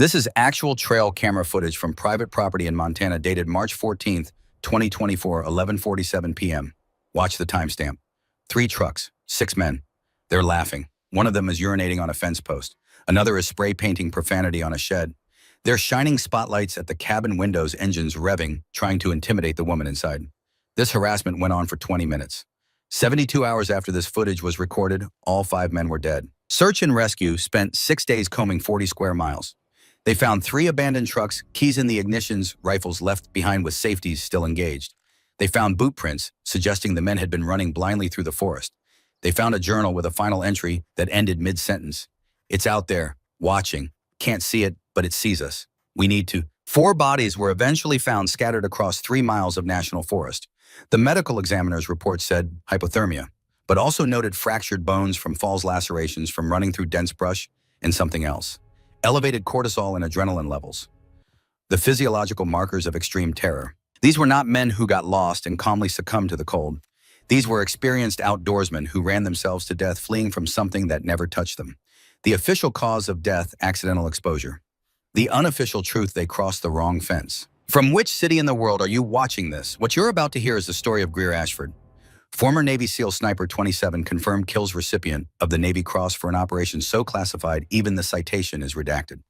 This is actual trail camera footage from private property in Montana dated March 14th, 2024, 11:47 p.m. Watch the timestamp. 3 trucks, 6 men. They're laughing. One of them is urinating on a fence post. Another is spray painting profanity on a shed. They're shining spotlights at the cabin windows, engines revving, trying to intimidate the woman inside. This harassment went on for 20 minutes. 72 hours after this footage was recorded, all 5 men were dead. Search and rescue spent 6 days combing 40 square miles. They found 3 abandoned trucks, keys in the ignitions, rifles left behind with safeties still engaged. They found boot prints, suggesting the men had been running blindly through the forest. They found a journal with a final entry that ended mid-sentence. It's out there, watching. Can't see it, but it sees us. We need to. 4 bodies were eventually found scattered across 3 miles of national forest. The medical examiner's report said hypothermia, but also noted fractured bones from falls lacerations from running through dense brush and something else. Elevated cortisol and adrenaline levels. The physiological markers of extreme terror. These were not men who got lost and calmly succumbed to the cold. These were experienced outdoorsmen who ran themselves to death fleeing from something that never touched them. The official cause of death, accidental exposure. The unofficial truth, they crossed the wrong fence. From which city in the world are you watching this? What you're about to hear is the story of Greer Ashford. Former Navy SEAL Sniper 27 confirmed kills recipient of the Navy Cross for an operation so classified even the citation is redacted.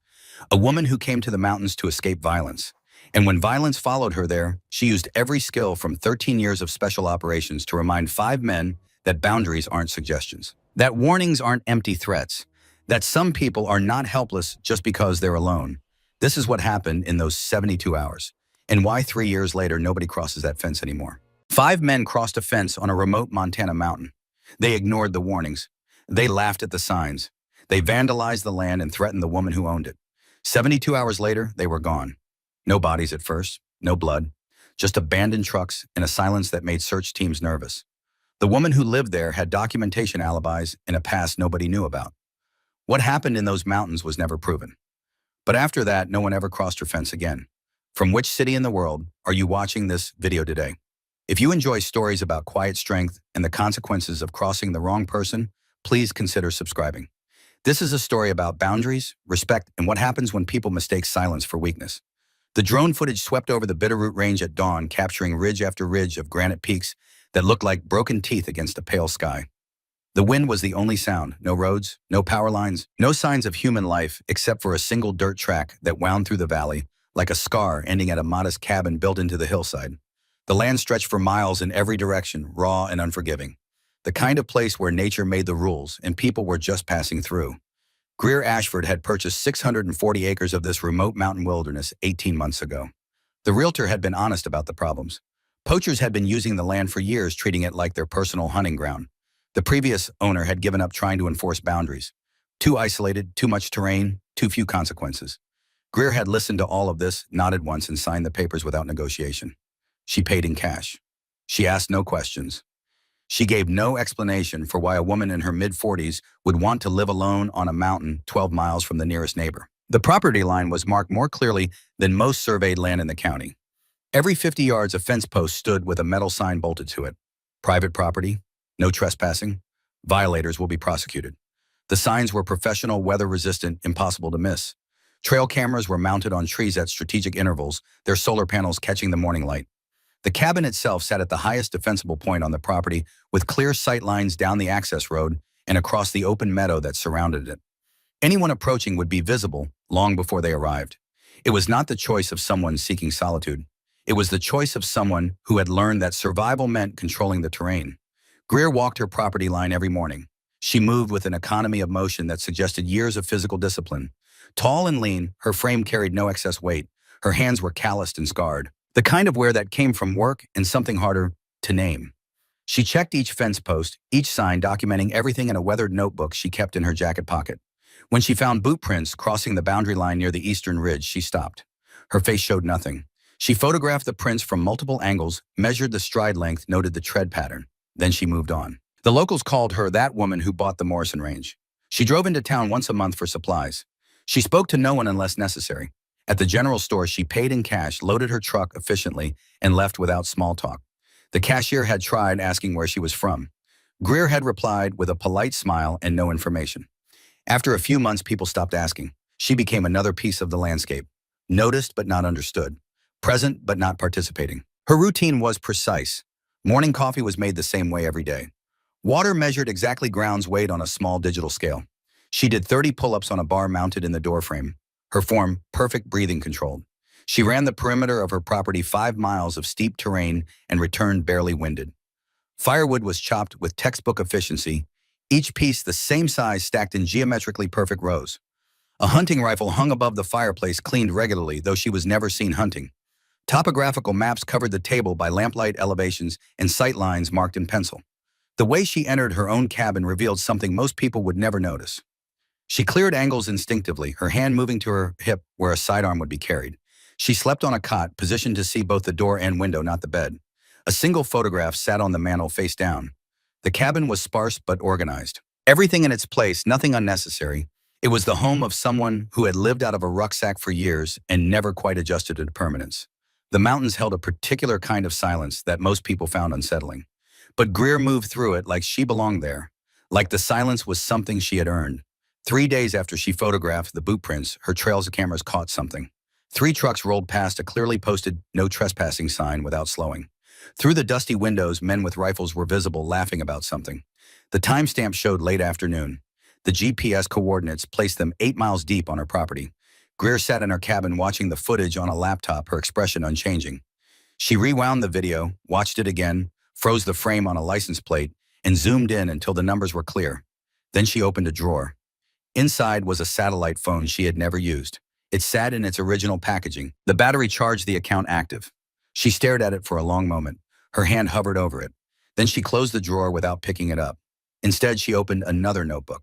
A woman who came to the mountains to escape violence. And when violence followed her there, she used every skill from 13 years of special operations to remind 5 men that boundaries aren't suggestions. That warnings aren't empty threats. That some people are not helpless just because they're alone. This is what happened in those 72 hours. And why 3 years later nobody crosses that fence anymore. 5 men crossed a fence on a remote Montana mountain. They ignored the warnings. They laughed at the signs. They vandalized the land and threatened the woman who owned it. 72 hours later, they were gone. No bodies at first, no blood, just abandoned trucks and a silence that made search teams nervous. The woman who lived there had documentation alibis and a past nobody knew about. What happened in those mountains was never proven. But after that, no one ever crossed her fence again. From which city in the world are you watching this video today? If you enjoy stories about quiet strength and the consequences of crossing the wrong person, please consider subscribing. This is a story about boundaries, respect, and what happens when people mistake silence for weakness. The drone footage swept over the Bitterroot Range at dawn, capturing ridge after ridge of granite peaks that looked like broken teeth against a pale sky. The wind was the only sound, no roads, no power lines, no signs of human life except for a single dirt track that wound through the valley, like a scar ending at a modest cabin built into the hillside. The land stretched for miles in every direction, raw and unforgiving. The kind of place where nature made the rules and people were just passing through. Greer Ashford had purchased 640 acres of this remote mountain wilderness 18 months ago. The realtor had been honest about the problems. Poachers had been using the land for years, treating it like their personal hunting ground. The previous owner had given up trying to enforce boundaries. Too isolated, too much terrain, too few consequences. Greer had listened to all of this, nodded once, and signed the papers without negotiation. She paid in cash. She asked no questions. She gave no explanation for why a woman in her mid-40s would want to live alone on a mountain 12 miles from the nearest neighbor. The property line was marked more clearly than most surveyed land in the county. Every 50 yards, a fence post stood with a metal sign bolted to it. Private property, no trespassing, violators will be prosecuted. The signs were professional, weather-resistant, impossible to miss. Trail cameras were mounted on trees at strategic intervals, their solar panels catching the morning light. The cabin itself sat at the highest defensible point on the property, with clear sight lines down the access road and across the open meadow that surrounded it. Anyone approaching would be visible long before they arrived. It was not the choice of someone seeking solitude. It was the choice of someone who had learned that survival meant controlling the terrain. Greer walked her property line every morning. She moved with an economy of motion that suggested years of physical discipline. Tall and lean, her frame carried no excess weight. Her hands were calloused and scarred. The kind of wear that came from work and something harder to name. She checked each fence post, each sign, documenting everything in a weathered notebook she kept in her jacket pocket. When she found boot prints crossing the boundary line near the eastern ridge, she stopped. Her face showed nothing. She photographed the prints from multiple angles, measured the stride length, noted the tread pattern. Then she moved on. The locals called her that woman who bought the Morrison Range. She drove into town once a month for supplies. She spoke to no one unless necessary. At the general store, she paid in cash, loaded her truck efficiently, and left without small talk. The cashier had tried asking where she was from. Greer had replied with a polite smile and no information. After a few months, people stopped asking. She became another piece of the landscape, noticed but not understood, present but not participating. Her routine was precise. Morning coffee was made the same way every day. Water measured exactly ground's weight on a small digital scale. She did 30 pull-ups on a bar mounted in the doorframe, her form perfect breathing controlled. She ran the perimeter of her property 5 miles of steep terrain and returned barely winded. Firewood was chopped with textbook efficiency, each piece the same size stacked in geometrically perfect rows. A hunting rifle hung above the fireplace cleaned regularly, though she was never seen hunting. Topographical maps covered the table by lamplight elevations and sight lines marked in pencil. The way she entered her own cabin revealed something most people would never notice. She cleared angles instinctively, her hand moving to her hip where a sidearm would be carried. She slept on a cot, positioned to see both the door and window, not the bed. A single photograph sat on the mantel face down. The cabin was sparse but organized. Everything in its place, nothing unnecessary. It was the home of someone who had lived out of a rucksack for years and never quite adjusted to permanence. The mountains held a particular kind of silence that most people found unsettling. But Greer moved through it like she belonged there, like the silence was something she had earned. 3 days after she photographed the boot prints, her trails cameras caught something. 3 trucks rolled past a clearly posted "No Trespassing" sign without slowing. Through the dusty windows, men with rifles were visible, laughing about something. The timestamp showed late afternoon. The GPS coordinates placed them 8 miles deep on her property. Greer sat in her cabin watching the footage on a laptop, her expression unchanging. She rewound the video, watched it again, froze the frame on a license plate, and zoomed in until the numbers were clear. Then she opened a drawer. Inside was a satellite phone she had never used. It sat in its original packaging. The battery charged, the account active. She stared at it for a long moment. Her hand hovered over it. Then she closed the drawer without picking it up. Instead, she opened another notebook.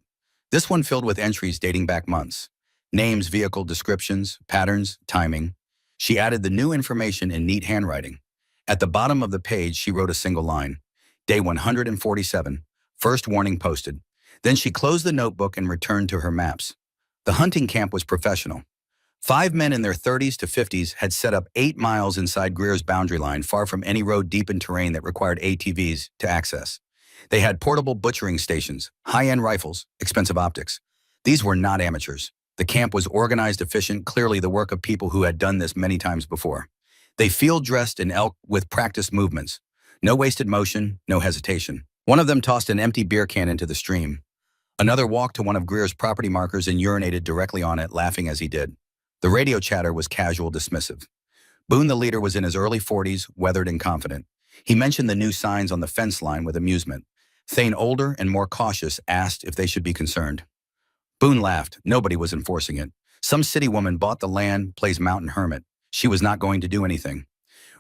This one filled with entries dating back months. Names, vehicle descriptions, patterns, timing. She added the new information in neat handwriting. At the bottom of the page, she wrote a single line. Day 147, first warning posted. Then she closed the notebook and returned to her maps. The hunting camp was professional. 5 men in their 30s to 50s had set up 8 miles inside Greer's boundary line, far from any road, deep in terrain that required ATVs to access. They had portable butchering stations, high-end rifles, expensive optics. These were not amateurs. The camp was organized, efficient, clearly the work of people who had done this many times before. They field-dressed in elk with practiced movements. No wasted motion, no hesitation. One of them tossed an empty beer can into the stream. Another walked to one of Greer's property markers and urinated directly on it, laughing as he did. The radio chatter was casual, dismissive. Boone, the leader, was in his early 40s, weathered and confident. He mentioned the new signs on the fence line with amusement. Thane, older and more cautious, asked if they should be concerned. Boone laughed. Nobody was enforcing it. Some city woman bought the land, plays mountain hermit. She was not going to do anything.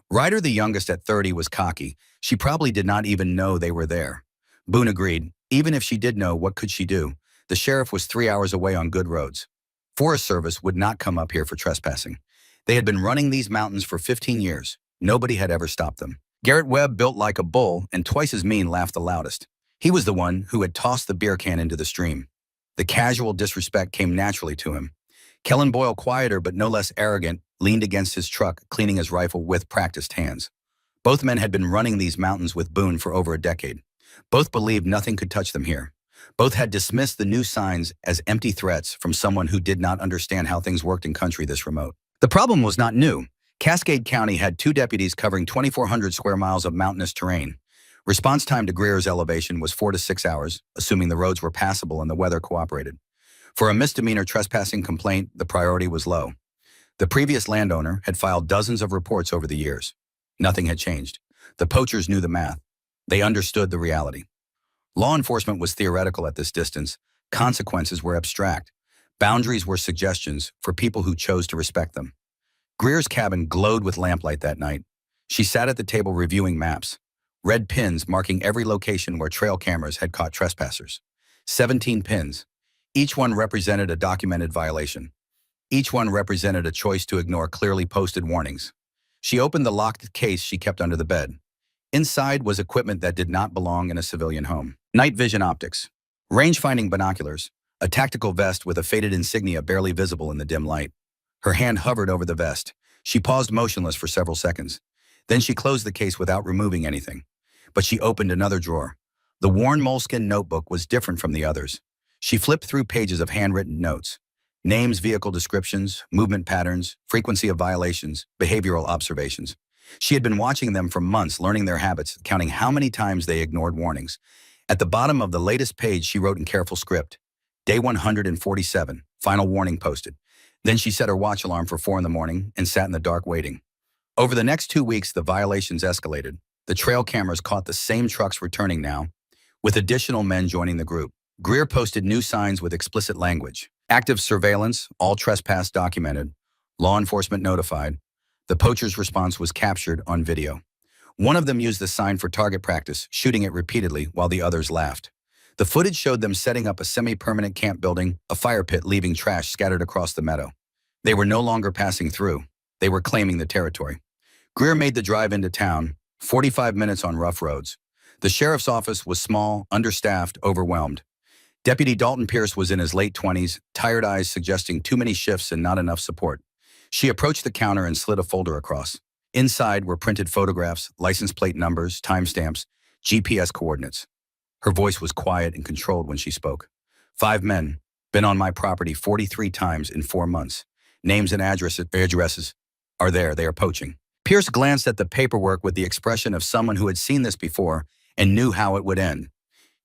Ryder, the youngest at 30, was cocky. She probably did not even know they were there. Boone agreed. Even if she did know, what could she do? The sheriff was 3 hours away on good roads. Forest Service would not come up here for trespassing. They had been running these mountains for 15 years. Nobody had ever stopped them. Garrett Webb, built like a bull and twice as mean, laughed the loudest. He was the one who had tossed the beer can into the stream. The casual disrespect came naturally to him. Kellen Boyle, quieter but no less arrogant, leaned against his truck, cleaning his rifle with practiced hands. Both men had been running these mountains with Boone for over a decade. Both believed nothing could touch them here. Both had dismissed the new signs as empty threats from someone who did not understand how things worked in country this remote. The problem was not new. Cascade County had 2 deputies covering 2,400 square miles of mountainous terrain. Response time to Greer's elevation was 4 to 6 hours, assuming the roads were passable and the weather cooperated. For a misdemeanor trespassing complaint, the priority was low. The previous landowner had filed dozens of reports over the years. Nothing had changed. The poachers knew the math. They understood the reality. Law enforcement was theoretical at this distance. Consequences were abstract. Boundaries were suggestions for people who chose to respect them. Greer's cabin glowed with lamplight that night. She sat at the table reviewing maps. Red pins marking every location where trail cameras had caught trespassers. 17 pins. Each one represented a documented violation. Each one represented a choice to ignore clearly posted warnings. She opened the locked case she kept under the bed. Inside was equipment that did not belong in a civilian home. Night vision optics, range-finding binoculars, a tactical vest with a faded insignia barely visible in the dim light. Her hand hovered over the vest. She paused motionless for several seconds. Then she closed the case without removing anything. But she opened another drawer. The worn moleskin notebook was different from the others. She flipped through pages of handwritten notes. Names, vehicle descriptions, movement patterns, frequency of violations, behavioral observations. She had been watching them for months, learning their habits, counting how many times they ignored warnings. At the bottom of the latest page, she wrote in careful script, Day 147, final warning posted. Then she set her watch alarm for 4 in the morning and sat in the dark waiting. Over the next 2 weeks, the violations escalated. The trail cameras caught the same trucks returning now, with additional men joining the group. Greer posted new signs with explicit language. Active surveillance, all trespass documented, law enforcement notified. The poachers' response was captured on video. One of them used the sign for target practice, shooting it repeatedly while the others laughed. The footage showed them setting up a semi-permanent camp building, a fire pit, leaving trash scattered across the meadow. They were no longer passing through. They were claiming the territory. Greer made the drive into town, 45 minutes on rough roads. The sheriff's office was small, understaffed, overwhelmed. Deputy Dalton Pierce was in his late 20s, tired eyes suggesting too many shifts and not enough support. She approached the counter and slid a folder across. Inside were printed photographs, license plate numbers, timestamps, GPS coordinates. Her voice was quiet and controlled when she spoke. 5 men, been on my property 43 times in 4 months. Names and addresses are there, they are poaching. Pierce glanced at the paperwork with the expression of someone who had seen this before and knew how it would end.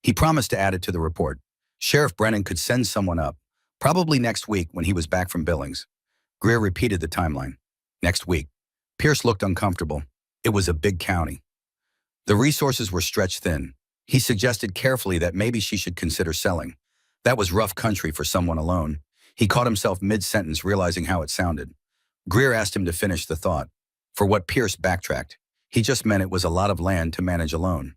He promised to add it to the report. Sheriff Brennan could send someone up, probably next week when he was back from Billings. Greer repeated the timeline. Next week. Pierce looked uncomfortable. It was a big county. The resources were stretched thin. He suggested carefully that maybe she should consider selling. That was rough country for someone alone. He caught himself mid-sentence, realizing how it sounded. Greer asked him to finish the thought. For what Pierce backtracked. He just meant it was a lot of land to manage alone.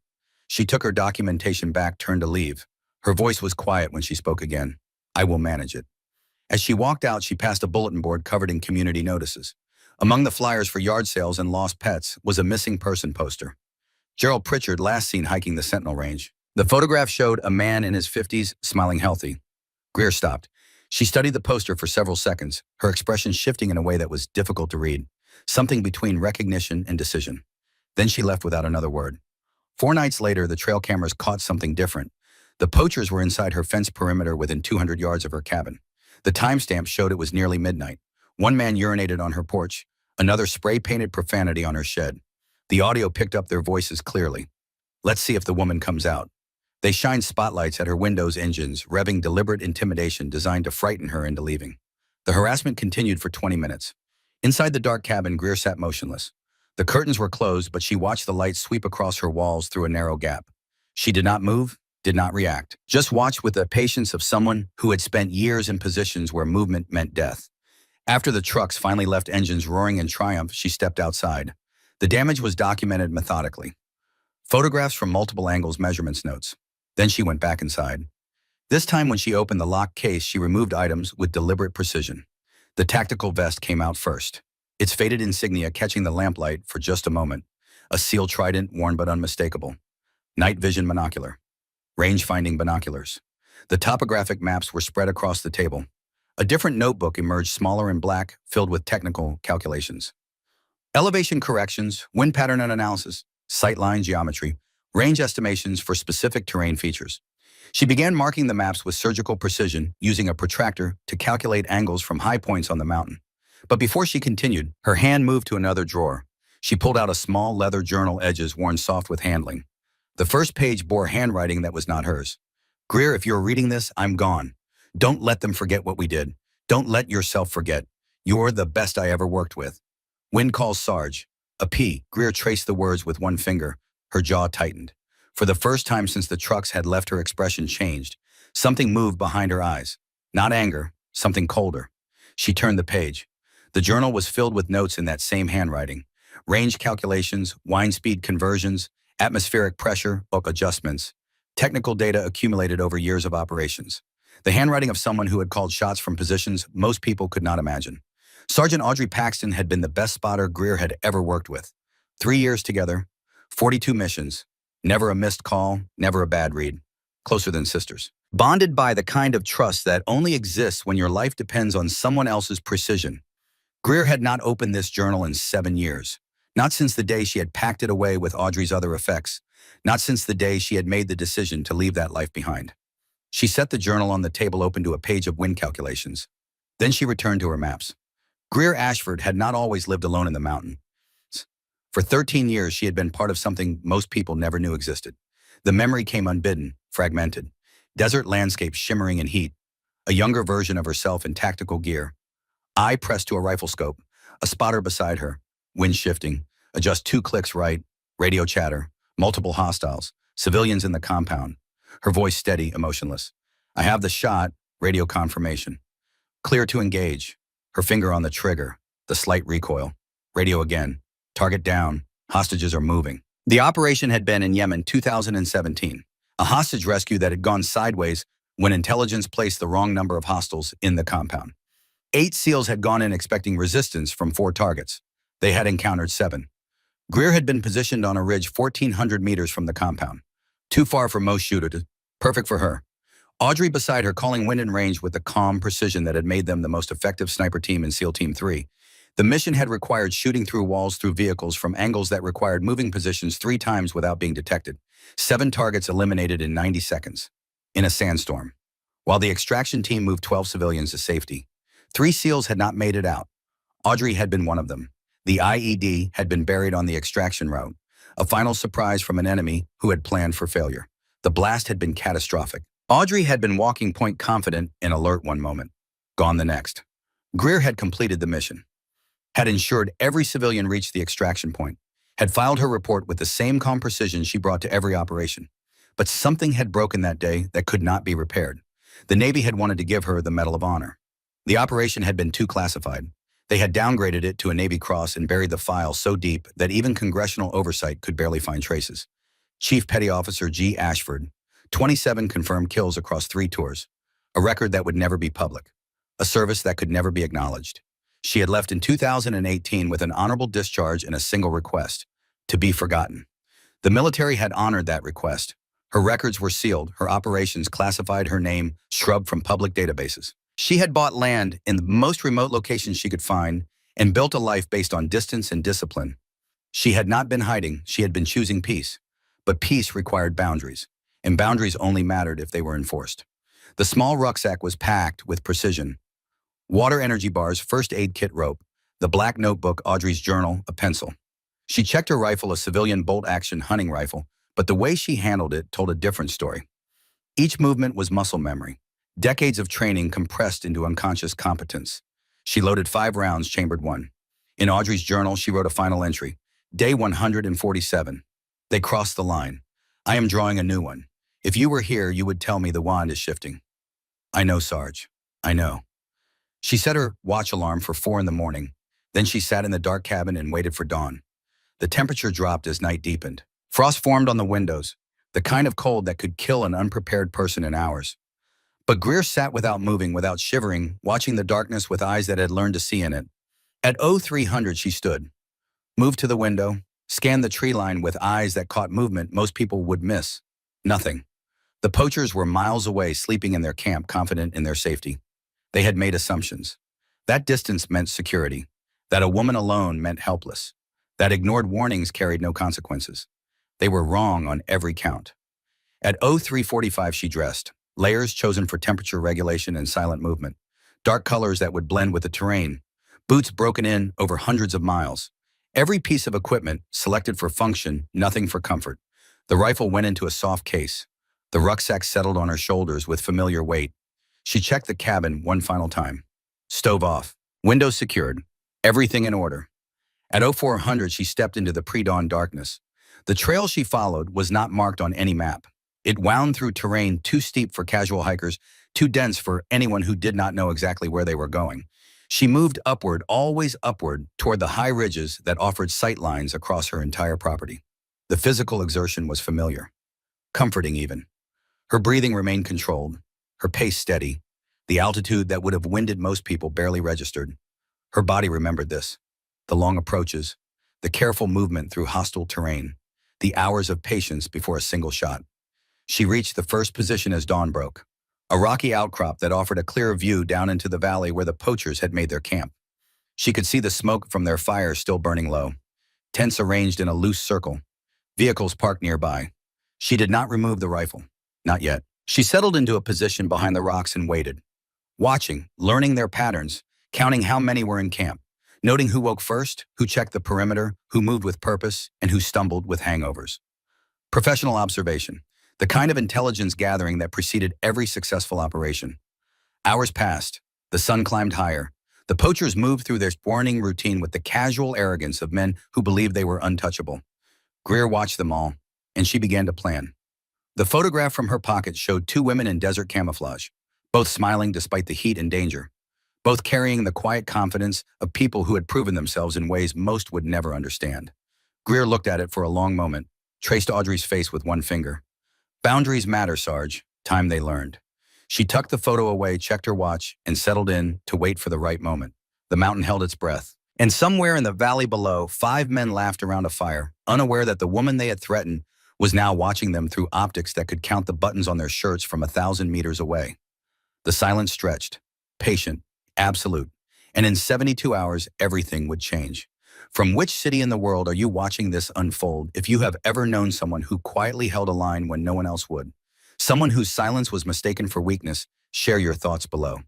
She took her documentation back, turned to leave. Her voice was quiet when she spoke again. I will manage it. As she walked out, she passed a bulletin board covered in community notices. Among the flyers for yard sales and lost pets was a missing person poster. Gerald Pritchard, last seen hiking the Sentinel Range. The photograph showed a man in his 50s, smiling healthy. Greer stopped. She studied the poster for several seconds, her expression shifting in a way that was difficult to read, something between recognition and decision. Then she left without another word. 4 nights later, the trail cameras caught something different. The poachers were inside her fence perimeter within 200 yards of her cabin. The timestamp showed it was nearly midnight. One man urinated on her porch, another spray-painted profanity on her shed. The audio picked up their voices clearly. Let's see if the woman comes out. They shined spotlights at her windows' engines, revving deliberate intimidation designed to frighten her into leaving. The harassment continued for 20 minutes. Inside the dark cabin, Greer sat motionless. The curtains were closed, but she watched the light sweep across her walls through a narrow gap. She did not move, did not react, just watched with the patience of someone who had spent years in positions where movement meant death. After the trucks finally left engines roaring in triumph, she stepped outside. The damage was documented methodically. Photographs from multiple angles, measurements, notes. Then she went back inside. This time when she opened the locked case, she removed items with deliberate precision. The tactical vest came out first, its faded insignia catching the lamplight for just a moment. A sealed trident, worn but unmistakable. Night vision monocular. Range-finding binoculars. The topographic maps were spread across the table. A different notebook emerged, smaller and black, filled with technical calculations. Elevation corrections, wind pattern analysis, sightline geometry, range estimations for specific terrain features. She began marking the maps with surgical precision, using a protractor to calculate angles from high points on the mountain. But before she continued, her hand moved to another drawer. She pulled out a small leather journal, edges worn soft with handling. The first page bore handwriting that was not hers. Greer, if you're reading this, I'm gone. Don't let them forget what we did. Don't let yourself forget. You're the best I ever worked with. Wind calls Sarge. A P. Greer traced the words with one finger. Her jaw tightened. For the first time since the trucks had left, her expression changed. Something moved behind her eyes. Not anger, something colder. She turned the page. The journal was filled with notes in that same handwriting. Range calculations, wind speed conversions, atmospheric pressure, adjustments. Technical data accumulated over years of operations. The handwriting of someone who had called shots from positions most people could not imagine. Sergeant Audrey Paxton had been the best spotter Greer had ever worked with. 3 years together, 42 missions, never a missed call, never a bad read. Closer than sisters. Bonded by the kind of trust that only exists when your life depends on someone else's precision. Greer had not opened this journal in 7 years. Not since the day she had packed it away with Audrey's other effects. Not since the day she had made the decision to leave that life behind. She set the journal on the table, open to a page of wind calculations. Then she returned to her maps. Greer Ashford had not always lived alone in the mountains. For 13 years, she had been part of something most people never knew existed. The memory came unbidden, fragmented. Desert landscapes shimmering in heat. A younger version of herself in tactical gear. Eye pressed to a rifle scope. A spotter beside her. Wind shifting. Adjust 2 clicks right. Radio chatter. Multiple hostiles. Civilians in the compound. Her voice steady, emotionless. I have the shot. Radio confirmation. Clear to engage. Her finger on the trigger. The slight recoil. Radio again. Target down. Hostages are moving. The operation had been in Yemen 2017. A hostage rescue that had gone sideways when intelligence placed the wrong number of hostiles in the compound. 8 SEALs had gone in expecting resistance from 4 targets. They had encountered 7. Greer had been positioned on a ridge 1,400 meters from the compound. Too far for most shooters. Perfect for her. Audrey beside her calling wind and range with the calm precision that had made them the most effective sniper team in SEAL Team 3. The mission had required shooting through walls through vehicles from angles that required moving positions 3 times without being detected. 7 targets eliminated in 90 seconds. In a sandstorm. While the extraction team moved 12 civilians to safety, 3 SEALs had not made it out. Audrey had been one of them. The IED had been buried on the extraction route. A final surprise from an enemy who had planned for failure. The blast had been catastrophic. Audrey had been walking point confident and alert one moment. Gone the next. Greer had completed the mission. Had ensured every civilian reached the extraction point, had filed her report with the same calm precision she brought to every operation. But something had broken that day that could not be repaired. The Navy had wanted to give her the Medal of Honor. The operation had been too classified. They had downgraded it to a Navy Cross and buried the file so deep that even congressional oversight could barely find traces. Chief Petty Officer G. Ashford, 27 confirmed kills across 3 tours, a record that would never be public, a service that could never be acknowledged. She had left in 2018 with an honorable discharge and a single request, to be forgotten. The military had honored that request. Her records were sealed, her operations classified, her name shrubbed from public databases. She had bought land in the most remote locations she could find and built a life based on distance and discipline. She had not been hiding, she had been choosing peace. But peace required boundaries, and boundaries only mattered if they were enforced. The small rucksack was packed with precision. Water, energy bars, first aid kit, rope, the black notebook, Audrey's journal, a pencil. She checked her rifle, a civilian bolt-action hunting rifle, but the way she handled it told a different story. Each movement was muscle memory, decades of training compressed into unconscious competence. She loaded 5 rounds, chambered 1. In Audrey's journal, she wrote a final entry. Day 147. They crossed the line. I am drawing a new one. If you were here, you would tell me the wand is shifting. I know, Sarge. I know. She set her watch alarm for 4 in the morning. Then she sat in the dark cabin and waited for dawn. The temperature dropped as night deepened. Frost formed on the windows, the kind of cold that could kill an unprepared person in hours. But Greer sat without moving, without shivering, watching the darkness with eyes that had learned to see in it. At 0300 she stood, moved to the window, scanned the tree line with eyes that caught movement most people would miss. Nothing. The poachers were miles away, sleeping in their camp, confident in their safety. They had made assumptions. That distance meant security. That a woman alone meant helpless. That ignored warnings carried no consequences. They were wrong on every count. At 0345 she dressed, layers chosen for temperature regulation and silent movement, dark colors that would blend with the terrain, boots broken in over hundreds of miles. Every piece of equipment selected for function, nothing for comfort. The rifle went into a soft case. The rucksack settled on her shoulders with familiar weight. She checked the cabin one final time. Stove off, windows secured, everything in order. At 0400 she stepped into the pre-dawn darkness. The trail she followed was not marked on any map. It wound through terrain too steep for casual hikers, too dense for anyone who did not know exactly where they were going. She moved upward, always upward, toward the high ridges that offered sight lines across her entire property. The physical exertion was familiar, comforting even. Her breathing remained controlled, her pace steady, the altitude that would have winded most people barely registered. Her body remembered this. The long approaches, the careful movement through hostile terrain, the hours of patience before a single shot. She reached the first position as dawn broke, a rocky outcrop that offered a clear view down into the valley where the poachers had made their camp. She could see the smoke from their fire still burning low, tents arranged in a loose circle, vehicles parked nearby. She did not remove the rifle, not yet. She settled into a position behind the rocks and waited. watching, learning their patterns, counting how many were in camp, noting who woke first, who checked the perimeter, who moved with purpose, and who stumbled with hangovers. Professional observation, the kind of intelligence gathering that preceded every successful operation. Hours passed. The sun climbed higher. The poachers moved through their morning routine with the casual arrogance of men who believed they were untouchable. Greer watched them all, and she began to plan. The photograph from her pocket showed two women in desert camouflage, both smiling despite the heat and danger, both carrying the quiet confidence of people who had proven themselves in ways most would never understand. Greer looked at it for a long moment, traced Audrey's face with one finger. Boundaries matter, Sarge. Time they learned. She tucked the photo away, checked her watch, and settled in to wait for the right moment. The mountain held its breath. And somewhere in the valley below, 5 men laughed around a fire, unaware that the woman they had threatened was now watching them through optics that could count the buttons on their shirts from 1,000 meters away. The silence stretched, patient, absolute, and in 72 hours, everything would change. From which city in the world are you watching this unfold if you have ever known someone who quietly held a line when no one else would? Someone whose silence was mistaken for weakness? Share your thoughts below.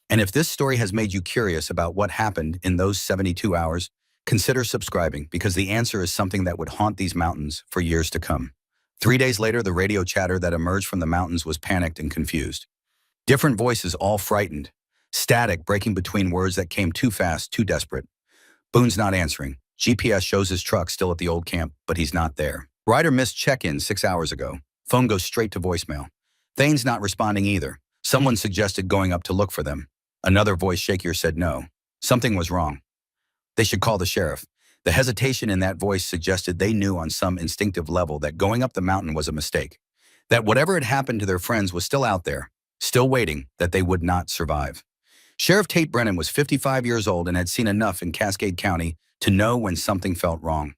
And if this story has made you curious about what happened in those 72 hours, consider subscribing because the answer is something that would haunt these mountains for years to come. 3 days later, the radio chatter that emerged from the mountains was panicked and confused. Different voices, all frightened. Static breaking between words that came too fast, too desperate. Boone's not answering. GPS shows his truck still at the old camp, but he's not there. Ryder missed check-in 6 hours ago. Phone goes straight to voicemail. Thane's not responding either. Someone suggested going up to look for them. Another voice shakier said no. Something was wrong. They should call the sheriff. The hesitation in that voice suggested they knew on some instinctive level that going up the mountain was a mistake. That whatever had happened to their friends was still out there, still waiting, that they would not survive. Sheriff Tate Brennan was 55 years old and had seen enough in Cascade County to know when something felt wrong.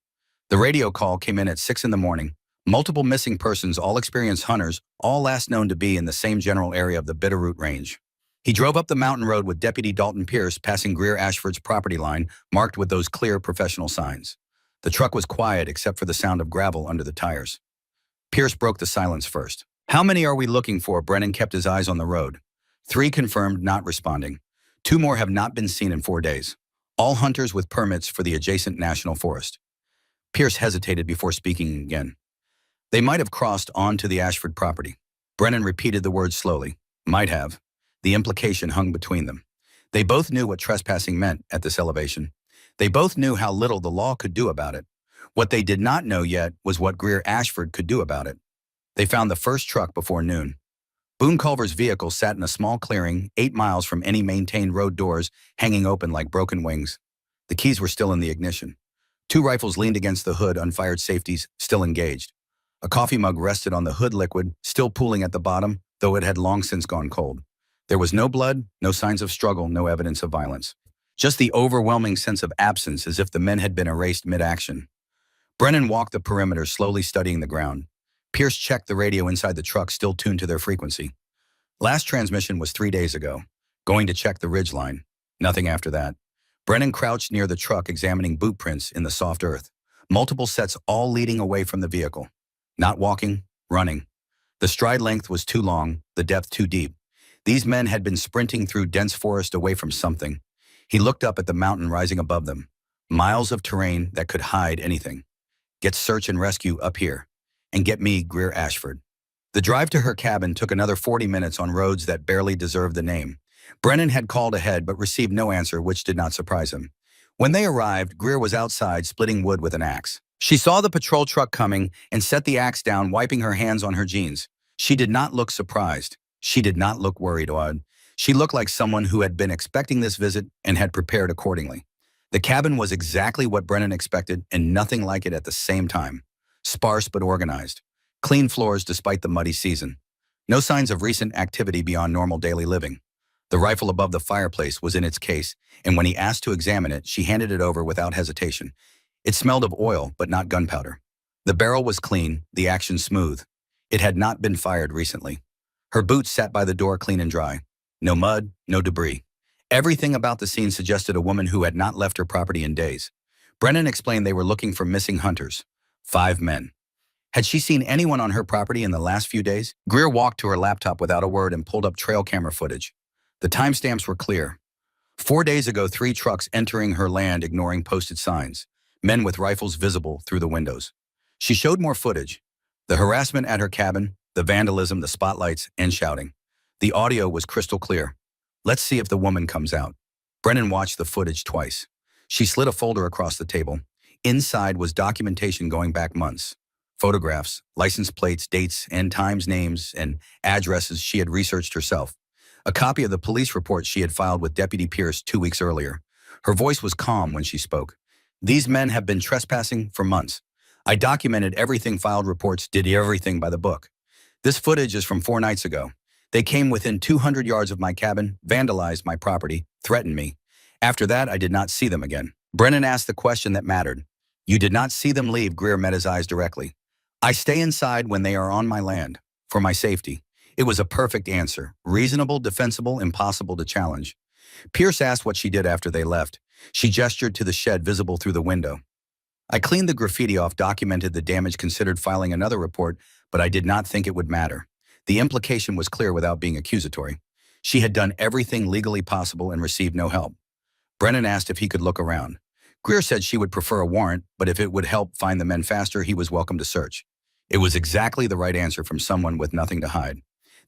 The radio call came in at 6 in the morning. Multiple missing persons, all experienced hunters, all last known to be in the same general area of the Bitterroot Range. He drove up the mountain road with Deputy Dalton Pierce, passing Greer Ashford's property line, marked with those clear professional signs. The truck was quiet except for the sound of gravel under the tires. Pierce broke the silence first. How many are we looking for? Brennan kept his eyes on the road. 3 confirmed, not responding. 2 more have not been seen in 4 days. All hunters with permits for the adjacent national forest. Pierce hesitated before speaking again. They might have crossed onto the Ashford property. Brennan repeated the words slowly. Might have. The implication hung between them. They both knew what trespassing meant at this elevation. They both knew how little the law could do about it. What they did not know yet was what Greer Ashford could do about it. They found the first truck before noon. Boone Culver's vehicle sat in a small clearing 8 miles from any maintained road doors, hanging open like broken wings. The keys were still in the ignition. 2 rifles leaned against the hood, unfired safeties still engaged. A coffee mug rested on the hood liquid, still pooling at the bottom, though it had long since gone cold. There was no blood, no signs of struggle, no evidence of violence. Just the overwhelming sense of absence as if the men had been erased mid-action. Brennan walked the perimeter, slowly studying the ground. Pierce checked the radio inside the truck, still tuned to their frequency. Last transmission was 3 days ago. Going to check the ridgeline. Nothing after that. Brennan crouched near the truck, examining boot prints in the soft earth. Multiple sets, all leading away from the vehicle. Not walking, running. The stride length was too long, the depth too deep. These men had been sprinting through dense forest away from something. He looked up at the mountain rising above them. Miles of terrain that could hide anything. Get search and rescue up here. And get me Greer Ashford. The drive to her cabin took another 40 minutes on roads that barely deserved the name. Brennan had called ahead but received no answer, which did not surprise him. When they arrived, Greer was outside splitting wood with an axe. She saw the patrol truck coming and set the axe down, wiping her hands on her jeans. She did not look surprised. She did not look worried or odd. She looked like someone who had been expecting this visit and had prepared accordingly. The cabin was exactly what Brennan expected and nothing like it at the same time. Sparse but organized. Clean floors despite the muddy season. No signs of recent activity beyond normal daily living. The rifle above the fireplace was in its case, and when he asked to examine it, she handed it over without hesitation. It smelled of oil, but not gunpowder. The barrel was clean, the action smooth. It had not been fired recently. Her boots sat by the door clean and dry. No mud, no debris. Everything about the scene suggested a woman who had not left her property in days. Brennan explained they were looking for missing hunters. 5 men. Had she seen anyone on her property in the last few days? Greer walked to her laptop without a word and pulled up trail camera footage. The timestamps were clear. 4 days ago, 3 trucks entering her land ignoring posted signs, men with rifles visible through the windows. She showed more footage. The harassment at her cabin, the vandalism, the spotlights, and shouting. The audio was crystal clear. Let's see if the woman comes out. Brennan watched the footage twice. She slid a folder across the table. Inside was documentation going back months. Photographs, license plates, dates, and times, names, and addresses she had researched herself. A copy of the police report she had filed with Deputy Pierce 2 weeks earlier. Her voice was calm when she spoke. These men have been trespassing for months. I documented everything, filed reports, did everything by the book. This footage is from 4 nights ago. They came within 200 yards of my cabin, vandalized my property, threatened me. After that, I did not see them again. Brennan asked the question that mattered. You did not see them leave? Greer met his eyes directly. I stay inside when they are on my land, for my safety. It was a perfect answer, reasonable, defensible, impossible to challenge. Pierce asked what she did after they left. She gestured to the shed visible through the window. I cleaned the graffiti off, documented the damage, considered filing another report, but I did not think it would matter. The implication was clear without being accusatory. She had done everything legally possible and received no help. Brennan asked if he could look around. Greer said she would prefer a warrant, but if it would help find the men faster, he was welcome to search. It was exactly the right answer from someone with nothing to hide.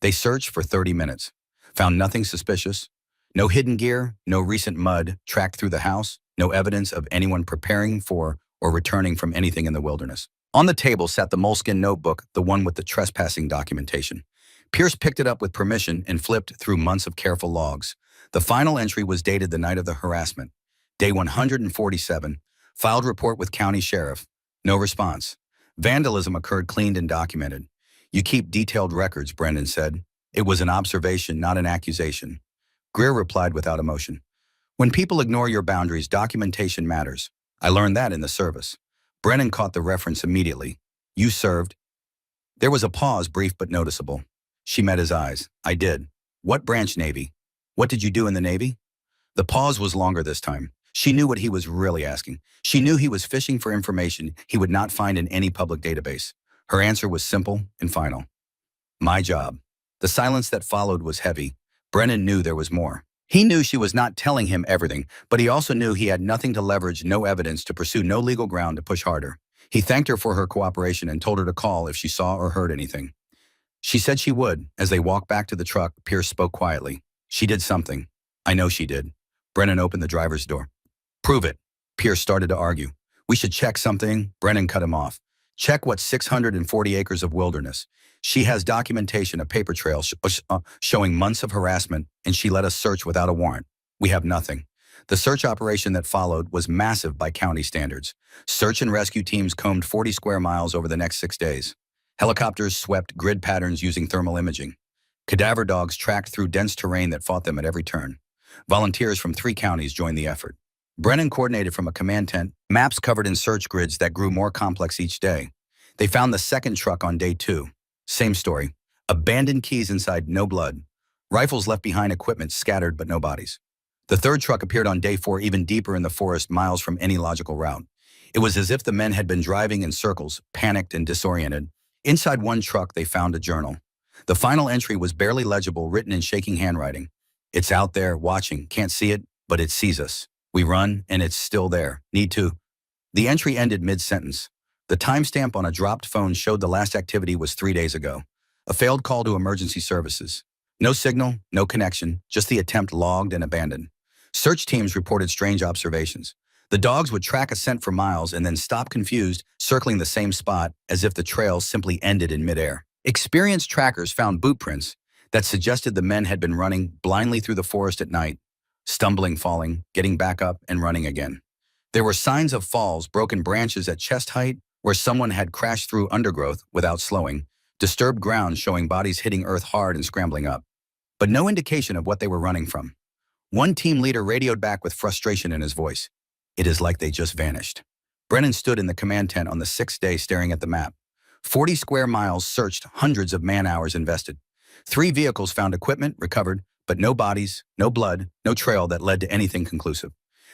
They searched for 30 minutes, found nothing suspicious, no hidden gear, no recent mud tracked through the house, no evidence of anyone preparing for or returning from anything in the wilderness. On the table sat the moleskin notebook, the one with the trespassing documentation. Pierce picked it up with permission and flipped through months of careful logs. The final entry was dated the night of the harassment. Day 147, filed report with county sheriff. No response. Vandalism occurred, cleaned and documented. You keep detailed records, Brendan said. It was an observation, not an accusation. Greer replied without emotion. When people ignore your boundaries, documentation matters. I learned that in the service. Brennan caught the reference immediately. You served? There was a pause, brief but noticeable. She met his eyes. I did. What branch? Navy. What did you do in the Navy? The pause was longer this time. She knew what he was really asking. She knew he was fishing for information he would not find in any public database. Her answer was simple and final. My job. The silence that followed was heavy. Brennan knew there was more. He knew she was not telling him everything, but he also knew he had nothing to leverage, no evidence to pursue, no legal ground to push harder. He thanked her for her cooperation and told her to call if she saw or heard anything. She said she would. As they walked back to the truck, Pierce spoke quietly. She did something. I know she did. Brennan opened the driver's door. Prove it. Pierce started to argue. We should check something. Brennan cut him off. Check what? 640 acres of wilderness. She has documentation, a paper trail showing months of harassment, and she let us search without a warrant. We have nothing. The search operation that followed was massive by county standards. Search and rescue teams combed 40 square miles over the next 6 days. Helicopters swept grid patterns using thermal imaging. Cadaver dogs tracked through dense terrain that fought them at every turn. Volunteers from 3 counties joined the effort. Brennan coordinated from a command tent, maps covered in search grids that grew more complex each day. They found the second truck on day 2. Same story. Abandoned keys inside, no blood. Rifles left behind, equipment scattered but no bodies. The third truck appeared on day 4, even deeper in the forest, miles from any logical route. It was as if the men had been driving in circles, panicked and disoriented. Inside one truck, they found a journal. The final entry was barely legible, written in shaking handwriting. It's out there, watching, can't see it, but it sees us. We run, and it's still there. Need to. The entry ended mid-sentence. The timestamp on a dropped phone showed the last activity was 3 days ago. A failed call to emergency services. No signal, no connection, just the attempt logged and abandoned. Search teams reported strange observations. The dogs would track a scent for miles and then stop confused, circling the same spot as if the trail simply ended in midair. Experienced trackers found boot prints that suggested the men had been running blindly through the forest at night, stumbling, falling, getting back up, and running again. There were signs of falls, broken branches at chest height, where someone had crashed through undergrowth without slowing, disturbed ground showing bodies hitting earth hard and scrambling up. But no indication of what they were running from. One team leader radioed back with frustration in his voice. It is like they just vanished. Brennan stood in the command tent on the 6th day staring at the map. 40 square miles searched, hundreds of man-hours invested. 3 vehicles found equipment, recovered, but no bodies, no blood, no trail that led to anything conclusive.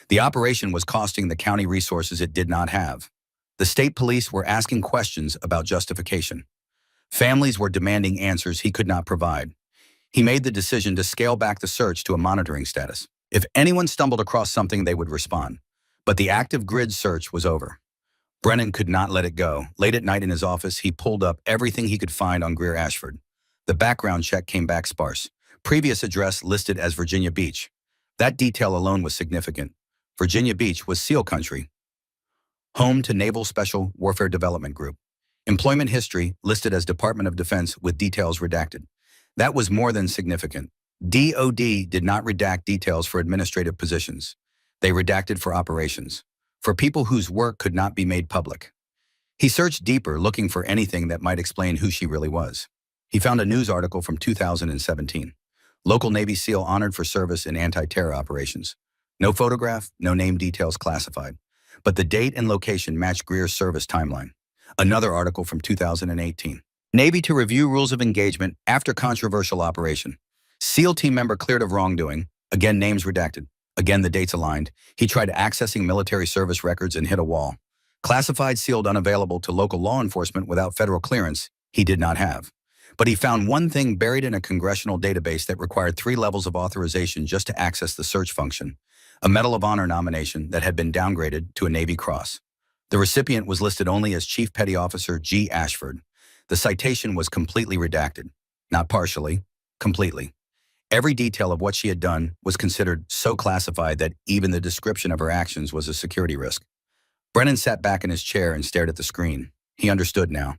The operation was costing the county resources it did not have. The state police were asking questions about justification. Families were demanding answers he could not provide. He made the decision to scale back the search to a monitoring status. If anyone stumbled across something, they would respond. But the active grid search was over. Brennan could not let it go. Late at night in his office, he pulled up everything he could find on Greer Ashford. The background check came back sparse. Previous address listed as Virginia Beach. That detail alone was significant. Virginia Beach was SEAL country, home to Naval Special Warfare Development Group. Employment history listed as Department of Defense with details redacted. That was more than significant. DOD did not redact details for administrative positions. They redacted for operations, for people whose work could not be made public. He searched deeper, looking for anything that might explain who she really was. He found a news article from 2017. Local Navy SEAL honored for service in anti-terror operations. No photograph, no name details classified. But the date and location matched Greer's service timeline. Another article from 2018. Navy to review rules of engagement after controversial operation. SEAL team member cleared of wrongdoing. Again, names redacted. Again, the dates aligned. He tried accessing military service records and hit a wall. Classified, sealed, unavailable to local law enforcement without federal clearance, he did not have. But he found one thing buried in a congressional database that required 3 levels of authorization just to access the search function. A Medal of Honor nomination that had been downgraded to a Navy Cross. The recipient was listed only as Chief Petty Officer G. Ashford. The citation was completely redacted. Not partially, completely. Every detail of what she had done was considered so classified that even the description of her actions was a security risk. Brennan sat back in his chair and stared at the screen. He understood now.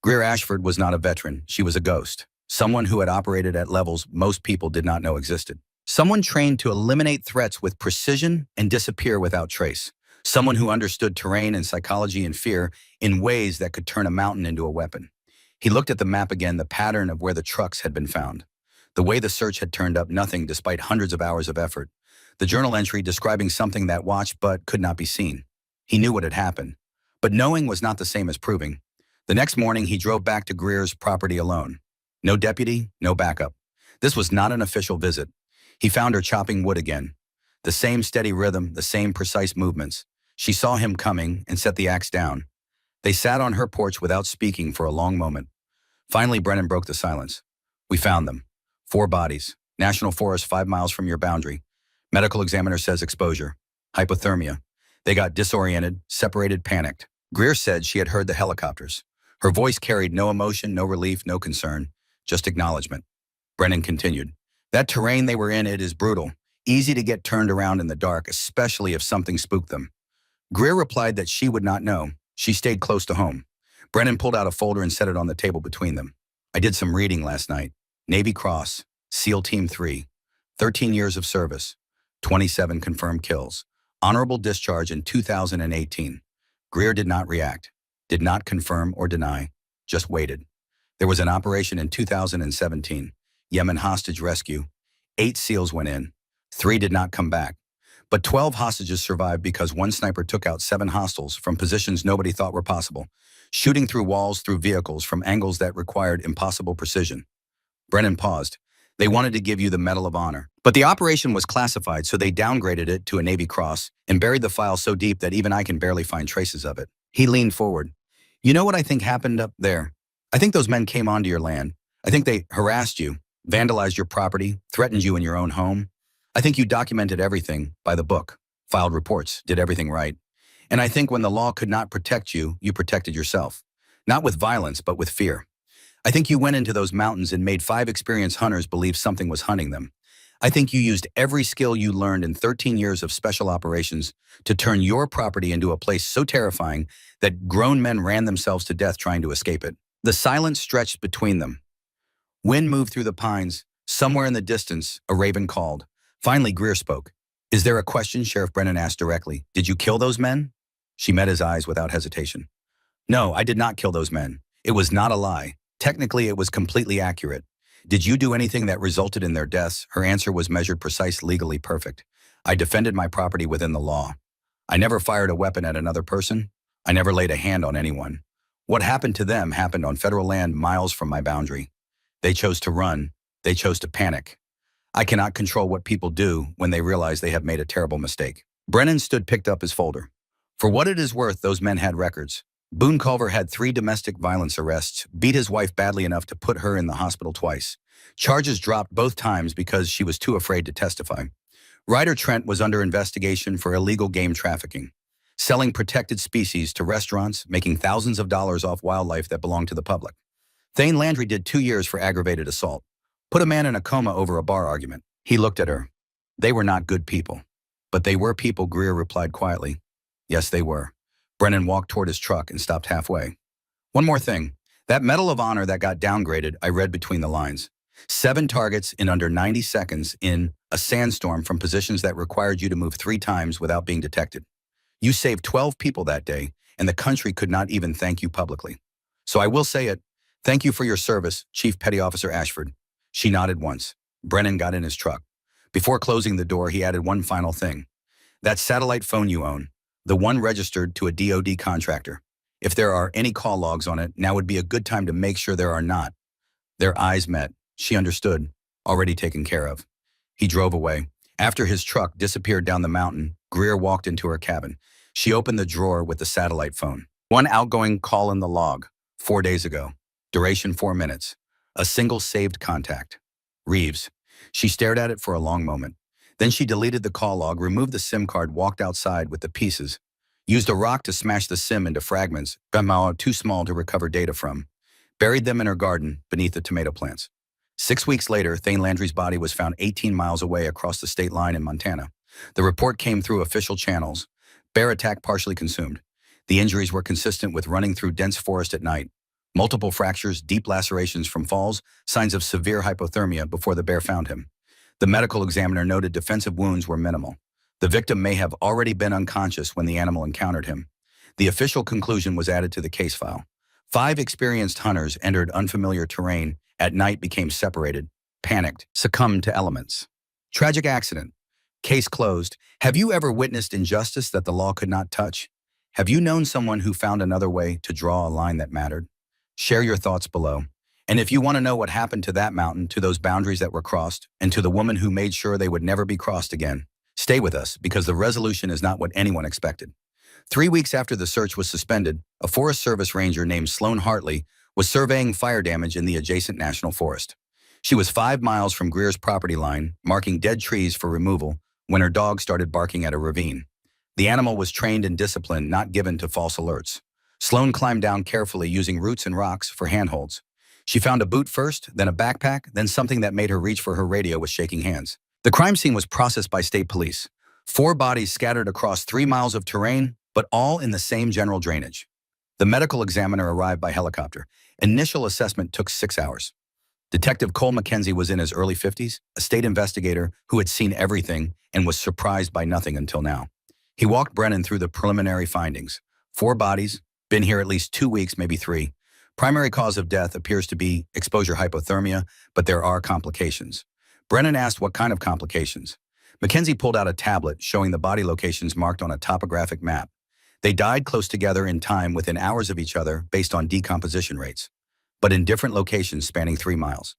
Greer Ashford was not a veteran. She was a ghost. Someone who had operated at levels most people did not know existed. Someone trained to eliminate threats with precision and disappear without trace. Someone who understood terrain and psychology and fear in ways that could turn a mountain into a weapon. He looked at the map again, the pattern of where the trucks had been found. The way the search had turned up nothing despite hundreds of hours of effort. The journal entry describing something that watched but could not be seen. He knew what had happened. But knowing was not the same as proving. The next morning, he drove back to Greer's property alone. No deputy, no backup. This was not an official visit. He found her chopping wood again. The same steady rhythm, the same precise movements. She saw him coming and set the axe down. They sat on her porch without speaking for a long moment. Finally, Brennan broke the silence. We found them. 4 bodies. National Forest 5 miles from your boundary. Medical examiner says exposure. Hypothermia. They got disoriented, separated, panicked. Greer said she had heard the helicopters. Her voice carried no emotion, no relief, no concern, just acknowledgement. Brennan continued. That terrain they were in, it is brutal. Easy to get turned around in the dark, especially if something spooked them. Greer replied that she would not know. She stayed close to home. Brennan pulled out a folder and set it on the table between them. I did some reading last night. Navy Cross, SEAL Team 3, 13 years of service, 27 confirmed kills, honorable discharge in 2018. Greer did not react, did not confirm or deny, just waited. There was an operation in 2017, Yemen hostage rescue. 8 SEALs went in, 3 did not come back. But 12 hostages survived because one sniper took out 7 hostiles from positions nobody thought were possible, shooting through walls, through vehicles, from angles that required impossible precision. Brennan paused. They wanted to give you the Medal of Honor. But the operation was classified, so they downgraded it to a Navy Cross and buried the file so deep that even I can barely find traces of it. He leaned forward. You know what I think happened up there? I think those men came onto your land. I think they harassed you, vandalized your property, threatened you in your own home. I think you documented everything by the book, filed reports, did everything right. And I think when the law could not protect you, you protected yourself. Not with violence, but with fear. I think you went into those mountains and made 5 experienced hunters believe something was hunting them. I think you used every skill you learned in 13 years of special operations to turn your property into a place so terrifying that grown men ran themselves to death trying to escape it. The silence stretched between them. Wind moved through the pines. Somewhere in the distance, a raven called. Finally, Greer spoke. Is there a question? Sheriff Brennan asked directly. Did you kill those men? She met his eyes without hesitation. No, I did not kill those men. It was not a lie. Technically, it was completely accurate. Did you do anything that resulted in their deaths? Her answer was measured, precise, legally perfect. I defended my property within the law. I never fired a weapon at another person. I never laid a hand on anyone. What happened to them happened on federal land miles from my boundary. They chose to run. They chose to panic. I cannot control what people do when they realize they have made a terrible mistake. Brennan picked up his folder. For what it is worth, those men had records. Boone Culver had 3 domestic violence arrests, beat his wife badly enough to put her in the hospital twice. Charges dropped both times because she was too afraid to testify. Ryder Trent was under investigation for illegal game trafficking, selling protected species to restaurants, making thousands of dollars off wildlife that belonged to the public. Thane Landry did 2 years for aggravated assault. Put a man in a coma over a bar argument. He looked at her. They were not good people. But they were people, Greer replied quietly. Yes, they were. Brennan walked toward his truck and stopped halfway. One more thing. That Medal of Honor that got downgraded, I read between the lines. 7 targets in under 90 seconds in a sandstorm from positions that required you to move 3 times without being detected. You saved 12 people that day, and the country could not even thank you publicly. So I will say it. Thank you for your service, Chief Petty Officer Ashford. She nodded once. Brennan got in his truck. Before closing the door, he added one final thing. That satellite phone you own, the one registered to a DoD contractor. If there are any call logs on it, now would be a good time to make sure there are not. Their eyes met. She understood. Already taken care of. He drove away. After his truck disappeared down the mountain, Greer walked into her cabin. She opened the drawer with the satellite phone. One outgoing call in the log, 4 days ago. Duration 4 minutes. A single saved contact. Reeves. She stared at it for a long moment. Then she deleted the call log, removed the SIM card, walked outside with the pieces. Used a rock to smash the SIM into fragments, too small to recover data from. Buried them in her garden beneath the tomato plants. 6 weeks later, Thane Landry's body was found 18 miles away across the state line in Montana. The report came through official channels. Bear attack partially consumed. The injuries were consistent with running through dense forest at night. Multiple fractures, deep lacerations from falls, signs of severe hypothermia before the bear found him. The medical examiner noted defensive wounds were minimal. The victim may have already been unconscious when the animal encountered him. The official conclusion was added to the case file. 5 experienced hunters entered unfamiliar terrain, at night became separated, panicked, succumbed to elements. Tragic accident. Case closed. Have you ever witnessed injustice that the law could not touch? Have you known someone who found another way to draw a line that mattered? Share your thoughts below. And if you want to know what happened to that mountain, to those boundaries that were crossed, and to the woman who made sure they would never be crossed again, stay with us, because the resolution is not what anyone expected. 3 weeks after the search was suspended, a Forest Service ranger named Sloan Hartley was surveying fire damage in the adjacent national forest. She was 5 miles from Greer's property line, marking dead trees for removal, when her dog started barking at a ravine. The animal was trained and disciplined, not given to false alerts. Sloan climbed down carefully, using roots and rocks for handholds. She found a boot first, then a backpack, then something that made her reach for her radio with shaking hands. The crime scene was processed by state police. 4 bodies scattered across 3 miles of terrain, but all in the same general drainage. The medical examiner arrived by helicopter. Initial assessment took 6 hours. Detective Cole McKenzie was in his early 50s, a state investigator who had seen everything and was surprised by nothing until now. He walked Brennan through the preliminary findings. 4 bodies, been here at least 2 weeks, maybe 3. Primary cause of death appears to be exposure hypothermia, but there are complications. Brennan asked what kind of complications. McKenzie pulled out a tablet showing the body locations marked on a topographic map. They died close together in time, within hours of each other, based on decomposition rates, but in different locations spanning 3 miles.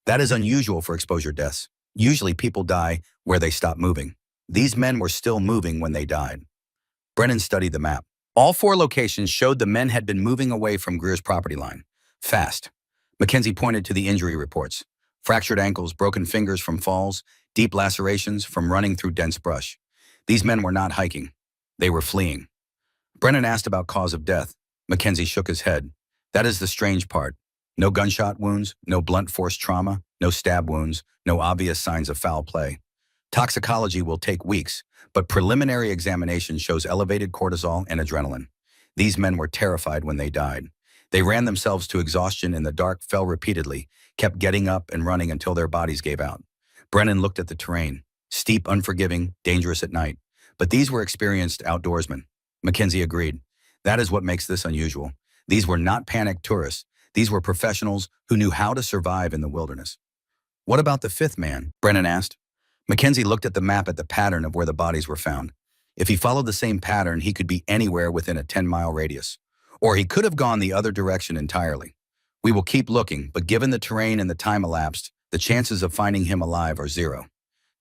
That is unusual for exposure deaths. Usually people die where they stop moving. These men were still moving when they died. Brennan studied the map. All 4 locations showed the men had been moving away from Greer's property line. Fast. McKenzie pointed to the injury reports. Fractured ankles, broken fingers from falls, deep lacerations from running through dense brush. These men were not hiking. They were fleeing. Brennan asked about cause of death. McKenzie shook his head. That is the strange part. No gunshot wounds, no blunt force trauma, no stab wounds, no obvious signs of foul play. Toxicology will take weeks, but preliminary examination shows elevated cortisol and adrenaline. These men were terrified when they died. They ran themselves to exhaustion in the dark, fell repeatedly, kept getting up and running until their bodies gave out. Brennan looked at the terrain. Steep, unforgiving, dangerous at night. But these were experienced outdoorsmen. McKenzie agreed. That is what makes this unusual. These were not panicked tourists. These were professionals who knew how to survive in the wilderness. What about the 5th man? Brennan asked. McKenzie looked at the map, at the pattern of where the bodies were found. If he followed the same pattern, he could be anywhere within a 10-mile radius. Or he could have gone the other direction entirely. We will keep looking, but given the terrain and the time elapsed, the chances of finding him alive are 0.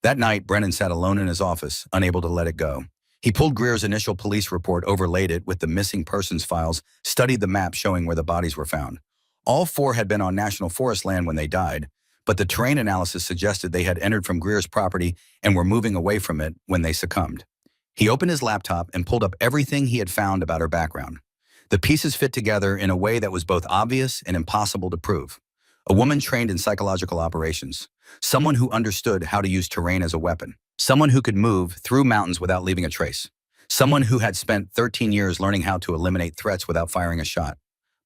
That night, Brennan sat alone in his office, unable to let it go. He pulled Greer's initial police report, overlaid it with the missing persons files, studied the map showing where the bodies were found. All four had been on national forest land when they died, but the terrain analysis suggested they had entered from Greer's property and were moving away from it when they succumbed. He opened his laptop and pulled up everything he had found about her background. The pieces fit together in a way that was both obvious and impossible to prove. A woman trained in psychological operations, someone who understood how to use terrain as a weapon, someone who could move through mountains without leaving a trace, someone who had spent 13 years learning how to eliminate threats without firing a shot.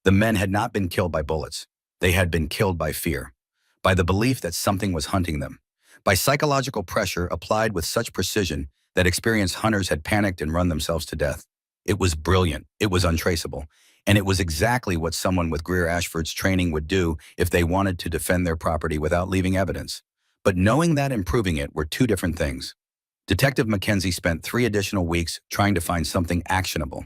The men had not been killed by bullets. They had been killed by fear, by the belief that something was hunting them, by psychological pressure applied with such precision that experienced hunters had panicked and run themselves to death. It was brilliant, it was untraceable, and it was exactly what someone with Greer Ashford's training would do if they wanted to defend their property without leaving evidence. But knowing that and proving it were two different things. Detective Mackenzie spent 3 additional weeks trying to find something actionable.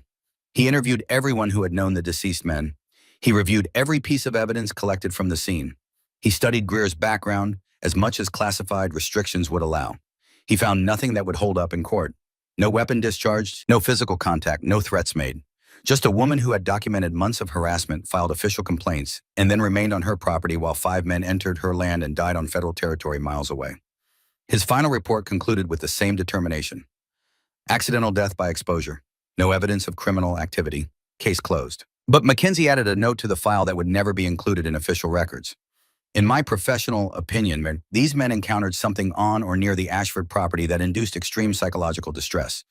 He interviewed everyone who had known the deceased men. He reviewed every piece of evidence collected from the scene. He studied Greer's background as much as classified restrictions would allow. He found nothing that would hold up in court. No weapon discharged, no physical contact, no threats made. Just a woman who had documented months of harassment, filed official complaints, and then remained on her property while 5 men entered her land and died on federal territory miles away. His final report concluded with the same determination. Accidental death by exposure. No evidence of criminal activity. Case closed. But Mackenzie added a note to the file that would never be included in official records. In my professional opinion, these men encountered something on or near the Ashford property that induced extreme psychological distress.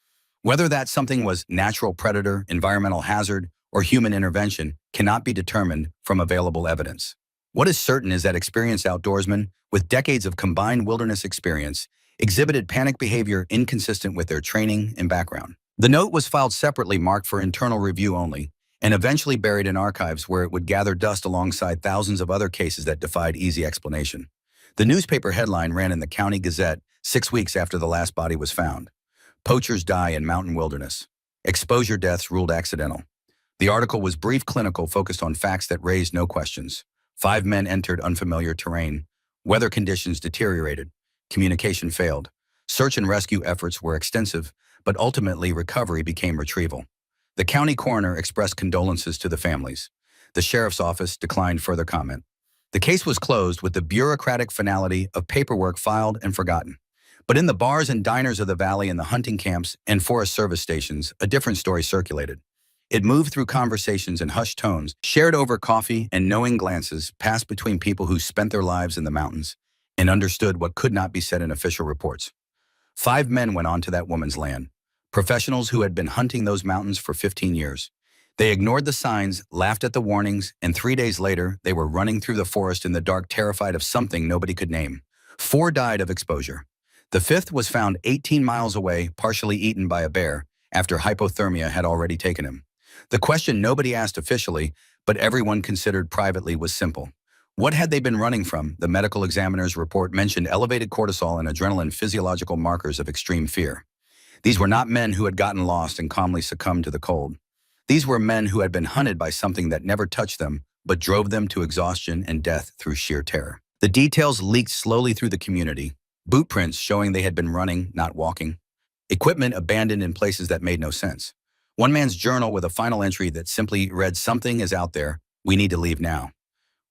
Whether that something was natural predator, environmental hazard, or human intervention cannot be determined from available evidence. What is certain is that experienced outdoorsmen, with decades of combined wilderness experience, exhibited panic behavior inconsistent with their training and background. The note was filed separately, marked for internal review only, and eventually buried in archives where it would gather dust alongside thousands of other cases that defied easy explanation. The newspaper headline ran in the County Gazette 6 weeks after the last body was found. Poachers die in mountain wilderness. Exposure deaths ruled accidental. The article was brief, clinical, focused on facts that raised no questions. 5 men entered unfamiliar terrain. Weather conditions deteriorated. Communication failed. Search and rescue efforts were extensive, but ultimately recovery became retrieval. The county coroner expressed condolences to the families. The sheriff's office declined further comment. The case was closed with the bureaucratic finality of paperwork filed and forgotten. But in the bars and diners of the valley and the hunting camps and Forest Service stations, a different story circulated. It moved through conversations in hushed tones, shared over coffee, and knowing glances passed between people who spent their lives in the mountains and understood what could not be said in official reports. 5 men went onto that woman's land, professionals who had been hunting those mountains for 15 years. They ignored the signs, laughed at the warnings, and 3 days later, they were running through the forest in the dark, terrified of something nobody could name. 4 died of exposure. The 5th was found 18 miles away, partially eaten by a bear, after hypothermia had already taken him. The question nobody asked officially, but everyone considered privately, was simple. What had they been running from? The medical examiner's report mentioned elevated cortisol and adrenaline, physiological markers of extreme fear. These were not men who had gotten lost and calmly succumbed to the cold. These were men who had been hunted by something that never touched them, but drove them to exhaustion and death through sheer terror. The details leaked slowly through the community. Boot prints showing they had been running, not walking. Equipment abandoned in places that made no sense. One man's journal with a final entry that simply read, "Something is out there. We need to leave now."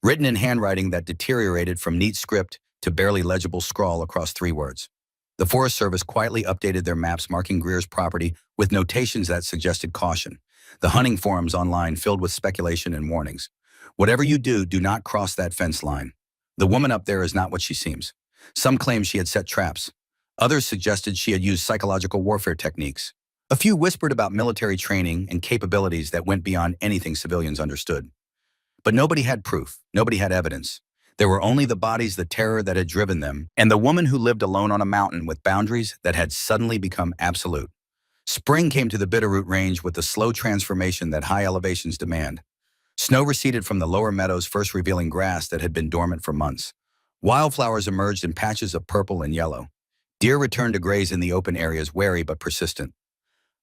Written in handwriting that deteriorated from neat script to barely legible scrawl across 3 words. The Forest Service quietly updated their maps marking Greer's property with notations that suggested caution. The hunting forums online filled with speculation and warnings. Whatever you do, do not cross that fence line. The woman up there is not what she seems. Some claimed she had set traps. Others suggested she had used psychological warfare techniques. A few whispered about military training and capabilities that went beyond anything civilians understood. But nobody had proof. Nobody had evidence. There were only the bodies, the terror that had driven them, and the woman who lived alone on a mountain with boundaries that had suddenly become absolute. Spring came to the Bitterroot Range with the slow transformation that high elevations demand. Snow receded from the lower meadows, first revealing grass that had been dormant for months. Wildflowers emerged in patches of purple and yellow. Deer returned to graze in the open areas, wary but persistent.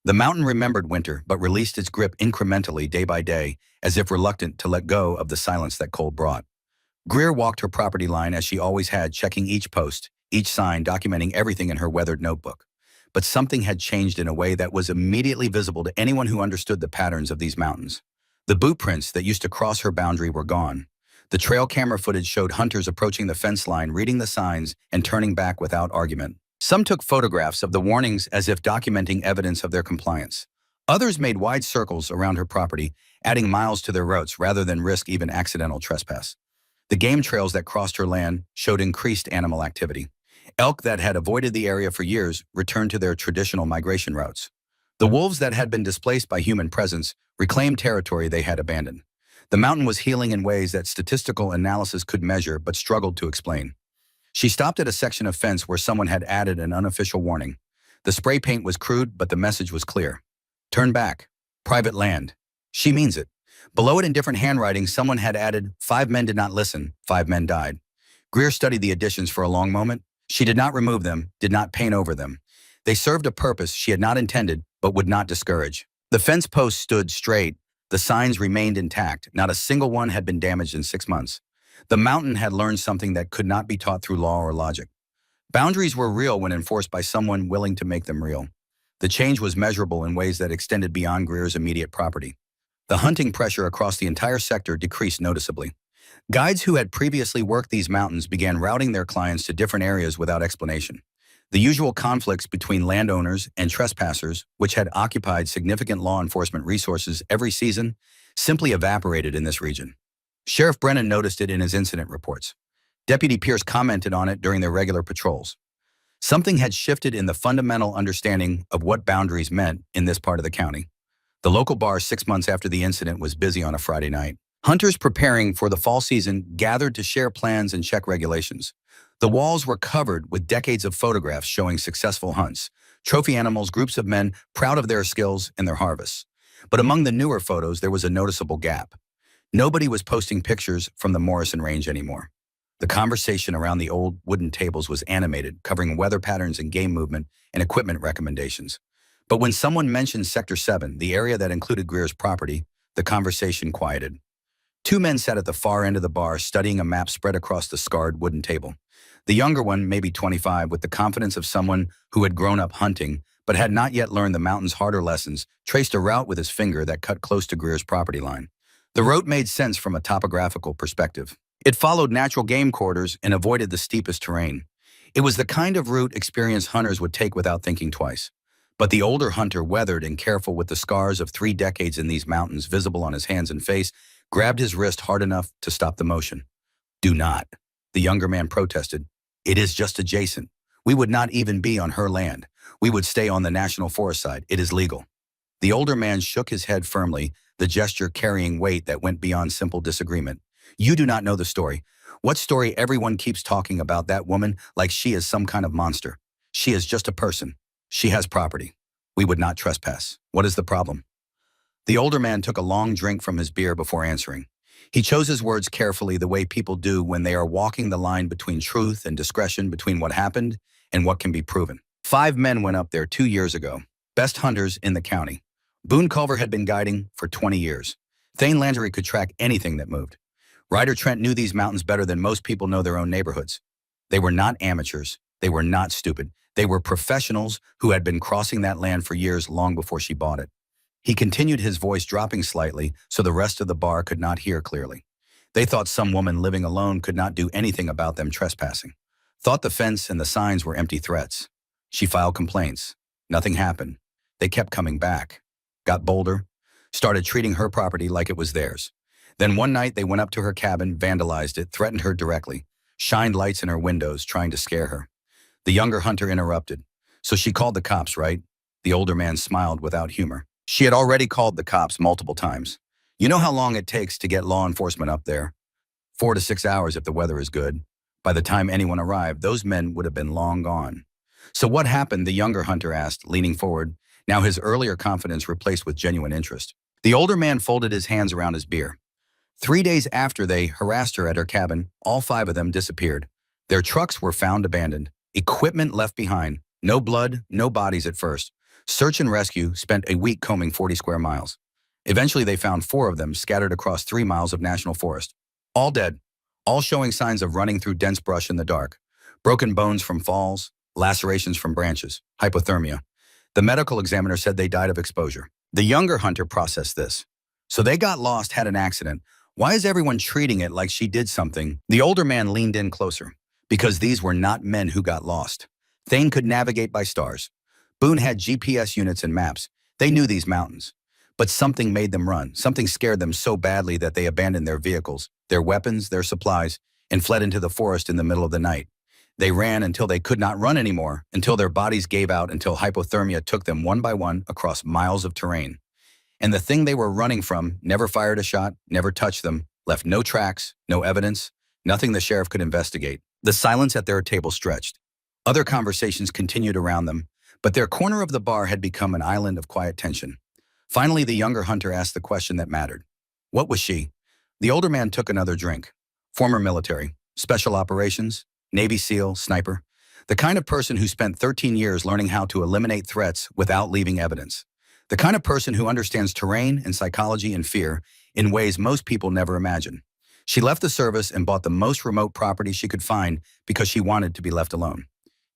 The mountain remembered winter, but released its grip incrementally day by day, as if reluctant to let go of the silence that cold brought. Greer walked her property line as she always had, checking each post, each sign, documenting everything in her weathered notebook. but something had changed in a way that was immediately visible to anyone who understood the patterns of these mountains. The boot prints that used to cross her boundary were gone. The trail camera footage showed hunters approaching the fence line, reading the signs, and turning back without argument. Some took photographs of the warnings as if documenting evidence of their compliance. Others made wide circles around her property, adding miles to their routes rather than risk even accidental trespass. The game trails that crossed her land showed increased animal activity. Elk that had avoided the area for years returned to their traditional migration routes. The wolves that had been displaced by human presence reclaimed territory they had abandoned. The mountain was healing in ways that statistical analysis could measure but struggled to explain. She stopped at a section of fence where someone had added an unofficial warning. The spray paint was crude, but the message was clear. Turn back. Private land. She means it. Below it in different handwriting, someone had added, 5 men did not listen, 5 men died. Greer studied the additions for a long moment. She did not remove them, did not paint over them. They served a purpose she had not intended, but would not discourage. The fence posts stood straight. The signs remained intact. Not a single one had been damaged in 6 months. The mountain had learned something that could not be taught through law or logic. Boundaries were real when enforced by someone willing to make them real. The change was measurable in ways that extended beyond Greer's immediate property. The hunting pressure across the entire sector decreased noticeably. Guides who had previously worked these mountains began routing their clients to different areas without explanation. The usual conflicts between landowners and trespassers, which had occupied significant law enforcement resources every season, simply evaporated in this region. Sheriff Brennan noticed it in his incident reports. Deputy Pierce commented on it during their regular patrols. Something had shifted in the fundamental understanding of what boundaries meant in this part of the county. The local bar 6 months after the incident was busy on a Friday night. Hunters preparing for the fall season gathered to share plans and check regulations. The walls were covered with decades of photographs showing successful hunts, trophy animals, groups of men proud of their skills and their harvests. But among the newer photos, there was a noticeable gap. Nobody was posting pictures from the Morrison Range anymore. The conversation around the old wooden tables was animated, covering weather patterns and game movement and equipment recommendations. But when someone mentioned Sector 7, the area that included Greer's property, the conversation quieted. 2 men sat at the far end of the bar studying a map spread across the scarred wooden table. The younger one, maybe 25, with the confidence of someone who had grown up hunting but had not yet learned the mountain's harder lessons, traced a route with his finger that cut close to Greer's property line. The route made sense from a topographical perspective. It followed natural game corridors and avoided the steepest terrain. It was the kind of route experienced hunters would take without thinking twice. But the older hunter, weathered and careful with the scars of 3 decades in these mountains visible on his hands and face, grabbed his wrist hard enough to stop the motion. Do not, the younger man protested. It is just adjacent. We would not even be on her land. We would stay on the National Forest side. It is legal. The older man shook his head firmly, the gesture carrying weight that went beyond simple disagreement. You do not know the story. What story? Everyone keeps talking about that woman like she is some kind of monster. She is just a person. She has property. We would not trespass. What is the problem? The older man took a long drink from his beer before answering. He chose his words carefully, the way people do when they are walking the line between truth and discretion, between what happened and what can be proven. 5 men went up there 2 years ago, best hunters in the county. Boone Culver had been guiding for 20 years. Thane Landry could track anything that moved. Ryder Trent knew these mountains better than most people know their own neighborhoods. They were not amateurs. They were not stupid. They were professionals who had been crossing that land for years, long before she bought it. He continued, his voice dropping slightly so the rest of the bar could not hear clearly. They thought some woman living alone could not do anything about them trespassing. Thought the fence and the signs were empty threats. She filed complaints. Nothing happened. They kept coming back. Got bolder. Started treating her property like it was theirs. Then one night they went up to her cabin, vandalized it, threatened her directly, shined lights in her windows, trying to scare her. The younger hunter interrupted. So she called the cops, right? The older man smiled without humor. She had already called the cops multiple times. You know how long it takes to get law enforcement up there? 4 to 6 hours if the weather is good. By the time anyone arrived, those men would have been long gone. So what happened? The younger hunter asked, leaning forward, now his earlier confidence replaced with genuine interest. The older man folded his hands around his beer. 3 days after they harassed her at her cabin, all 5 of them disappeared. Their trucks were found abandoned, equipment left behind, no blood, no bodies at first. Search and rescue spent a week combing 40 square miles. Eventually they found 4 of them scattered across 3 miles of national forest. All dead, all showing signs of running through dense brush in the dark. Broken bones from falls, lacerations from branches, hypothermia. The medical examiner said they died of exposure. The younger hunter processed this. So they got lost, had an accident. Why is everyone treating it like she did something? The older man leaned in closer. Because these were not men who got lost. Thane could navigate by stars. Boone had GPS units and maps. They knew these mountains. But something made them run. Something scared them so badly that they abandoned their vehicles, their weapons, their supplies, and fled into the forest in the middle of the night. They ran until they could not run anymore, until their bodies gave out, until hypothermia took them one by one across miles of terrain. And the thing they were running from never fired a shot, never touched them, left no tracks, no evidence, nothing the sheriff could investigate. The silence at their table stretched. Other conversations continued around them, but their corner of the bar had become an island of quiet tension. Finally, the younger hunter asked the question that mattered. What was she? The older man took another drink. Former military, special operations, Navy SEAL, sniper. The kind of person who spent 13 years learning how to eliminate threats without leaving evidence. The kind of person who understands terrain and psychology and fear in ways most people never imagine. She left the service and bought the most remote property she could find because she wanted to be left alone.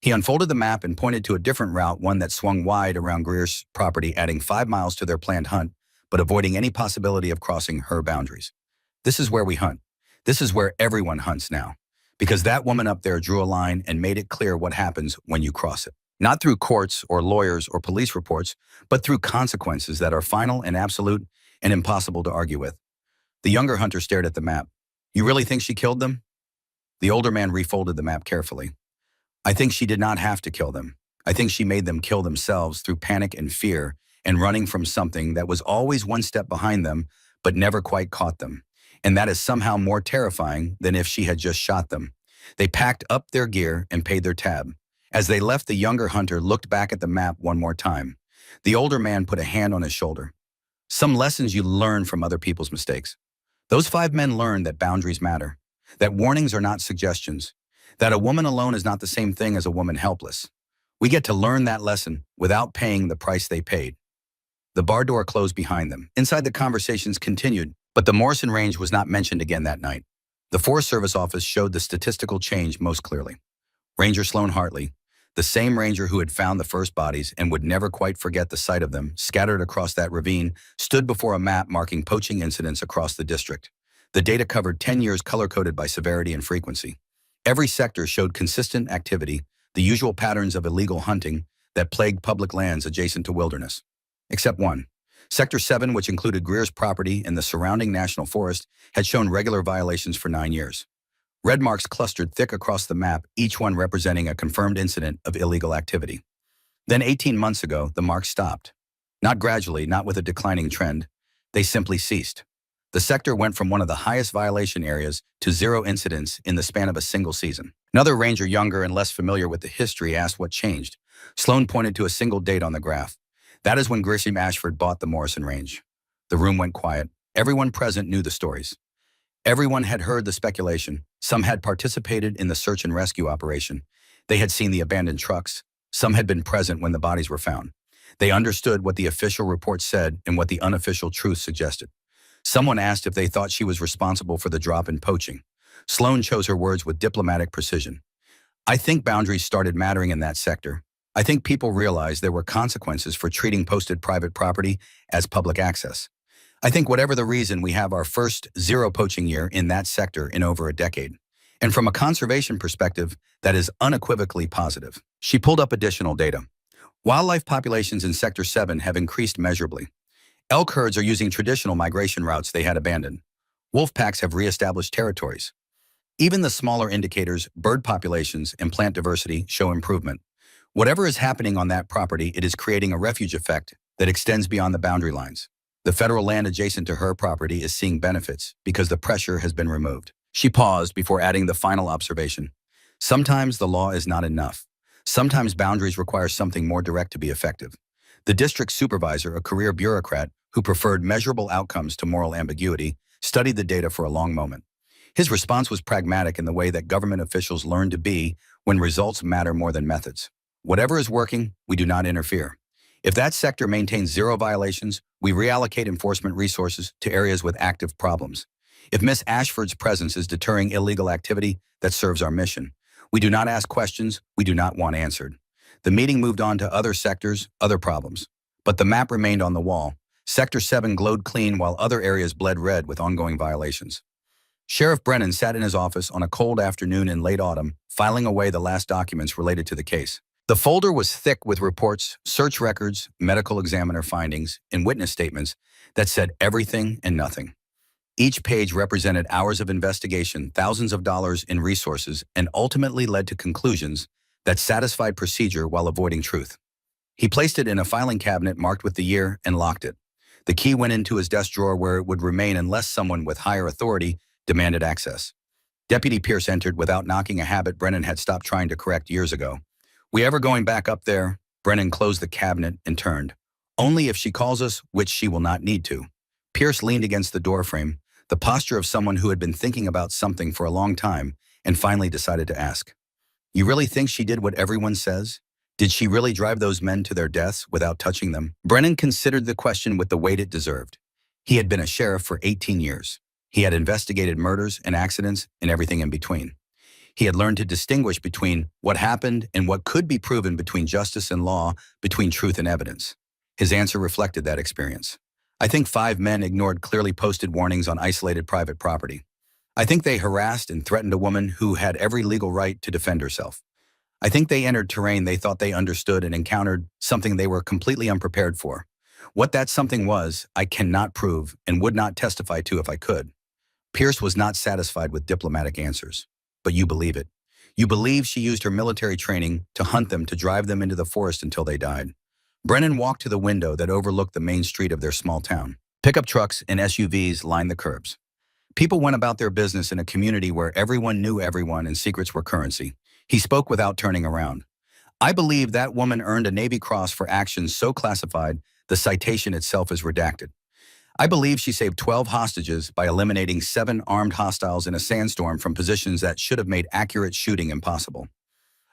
He unfolded the map and pointed to a different route, one that swung wide around Greer's property, adding 5 miles to their planned hunt, but avoiding any possibility of crossing her boundaries. This is where we hunt. This is where everyone hunts now. Because that woman up there drew a line and made it clear what happens when you cross it. Not through courts or lawyers or police reports, but through consequences that are final and absolute and impossible to argue with. The younger hunter stared at the map. You really think she killed them? The older man refolded the map carefully. I think she did not have to kill them. I think she made them kill themselves through panic and fear and running from something that was always one step behind them, but never quite caught them. And that is somehow more terrifying than if she had just shot them. They packed up their gear and paid their tab. As they left, the younger hunter looked back at the map one more time. The older man put a hand on his shoulder. Some lessons you learn from other people's mistakes. Those 5 men learned that boundaries matter, that warnings are not suggestions, that a woman alone is not the same thing as a woman helpless. We get to learn that lesson without paying the price they paid. The bar door closed behind them. Inside, the conversations continued, but the Morrison Range was not mentioned again that night. The Forest Service office showed the statistical change most clearly. Ranger Sloan Hartley, the same ranger who had found the first bodies and would never quite forget the sight of them scattered across that ravine, stood before a map marking poaching incidents across the district. The data covered 10 years color-coded by severity and frequency. Every sector showed consistent activity, the usual patterns of illegal hunting that plagued public lands adjacent to wilderness. Except one. Sector 7, which included Greer's property and the surrounding national forest, had shown regular violations for 9 years. Red marks clustered thick across the map, each one representing a confirmed incident of illegal activity. Then 18 months ago, the marks stopped. Not gradually, not with a declining trend. They simply ceased. The sector went from one of the highest violation areas to 0 incidents in the span of a single season. Another ranger, younger and less familiar with the history, asked what changed. Sloan pointed to a single date on the graph. That is when Grisham Ashford bought the Morrison Range. The room went quiet. Everyone present knew the stories. Everyone had heard the speculation. Some had participated in the search and rescue operation. They had seen the abandoned trucks. Some had been present when the bodies were found. They understood what the official report said and what the unofficial truth suggested. Someone asked if they thought she was responsible for the drop in poaching. Sloan chose her words with diplomatic precision. I think boundaries started mattering in that sector. I think people realized there were consequences for treating posted private property as public access. I think whatever the reason, we have our first 0 poaching year in that sector in over a decade. And from a conservation perspective, that is unequivocally positive. She pulled up additional data. Wildlife populations in Sector 7 have increased measurably. Elk herds are using traditional migration routes they had abandoned. Wolf packs have reestablished territories. Even the smaller indicators, bird populations and plant diversity, show improvement. Whatever is happening on that property, it is creating a refuge effect that extends beyond the boundary lines. The federal land adjacent to her property is seeing benefits because the pressure has been removed. She paused before adding the final observation. Sometimes the law is not enough. Sometimes boundaries require something more direct to be effective. The district supervisor, a career bureaucrat who preferred measurable outcomes to moral ambiguity, studied the data for a long moment. His response was pragmatic in the way that government officials learn to be when results matter more than methods. Whatever is working, we do not interfere. If that sector maintains 0 violations, we reallocate enforcement resources to areas with active problems. If Miss Ashford's presence is deterring illegal activity that serves our mission, We do not ask questions we do not want answered. The meeting moved on to other sectors, other problems. But the map remained on the wall. Sector 7 glowed clean while other areas bled red with ongoing violations. Sheriff Brennan sat in his office on a cold afternoon in late autumn, filing away the last documents related to the case. The folder was thick with reports, search records, medical examiner findings, and witness statements that said everything and nothing. Each page represented hours of investigation, thousands of dollars in resources, and ultimately led to conclusions that satisfied procedure while avoiding truth. He placed it in a filing cabinet marked with the year and locked it. The key went into his desk drawer where it would remain unless someone with higher authority demanded access. Deputy Pierce entered without knocking, a habit Brennan had stopped trying to correct years ago. "We ever going back up there?" Brennan closed the cabinet and turned. "Only if she calls us, which she will not need to." Pierce leaned against the doorframe, the posture of someone who had been thinking about something for a long time and finally decided to ask. "You really think she did what everyone says? Did she really drive those men to their deaths without touching them?" Brennan considered the question with the weight it deserved. He had been a sheriff for 18 years. He had investigated murders and accidents and everything in between. He had learned to distinguish between what happened and what could be proven, between justice and law, between truth and evidence. His answer reflected that experience. "I think 5 men ignored clearly posted warnings on isolated private property. I think they harassed and threatened a woman who had every legal right to defend herself. I think they entered terrain they thought they understood and encountered something they were completely unprepared for. What that something was, I cannot prove and would not testify to if I could." Pierce was not satisfied with diplomatic answers. "But you believe it. You believe she used her military training to hunt them, to drive them into the forest until they died." Brennan walked to the window that overlooked the main street of their small town. Pickup trucks and SUVs lined the curbs. People went about their business in a community where everyone knew everyone and secrets were currency. He spoke without turning around. "I believe that woman earned a Navy Cross for actions so classified the citation itself is redacted. I believe she saved 12 hostages by eliminating 7 armed hostiles in a sandstorm from positions that should have made accurate shooting impossible.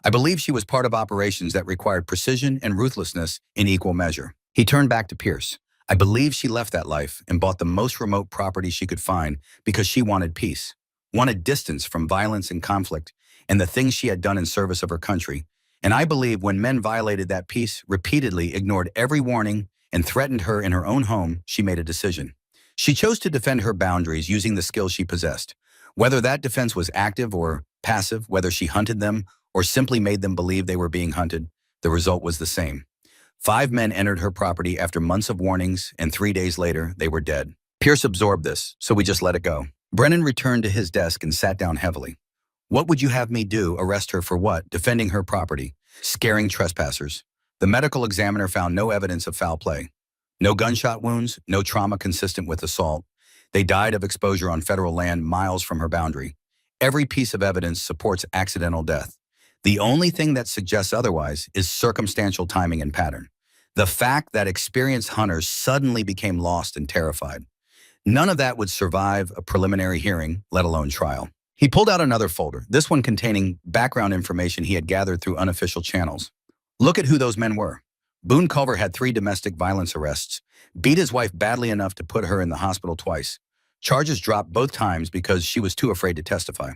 I believe she was part of operations that required precision and ruthlessness in equal measure." He turned back to Pierce. "I believe she left that life and bought the most remote property she could find because she wanted peace, wanted distance from violence and conflict and the things she had done in service of her country. And I believe when men violated that peace, repeatedly ignored every warning, and threatened her in her own home, she made a decision. She chose to defend her boundaries using the skills she possessed. Whether that defense was active or passive, whether she hunted them or simply made them believe they were being hunted, the result was the same. 5 men entered her property after months of warnings, and 3 days later, they were dead. Pierce absorbed this, so we just let it go." Brennan returned to his desk and sat down heavily. "What would you have me do? Arrest her for what? Defending her property, scaring trespassers. The medical examiner found no evidence of foul play. No gunshot wounds, no trauma consistent with assault. They died of exposure on federal land miles from her boundary. Every piece of evidence supports accidental death. The only thing that suggests otherwise is circumstantial timing and pattern. The fact that experienced hunters suddenly became lost and terrified. None of that would survive a preliminary hearing, let alone trial." He pulled out another folder, this one containing background information he had gathered through unofficial channels. "Look at who those men were. Boone Culver had 3 domestic violence arrests, beat his wife badly enough to put her in the hospital twice. Charges dropped both times because she was too afraid to testify.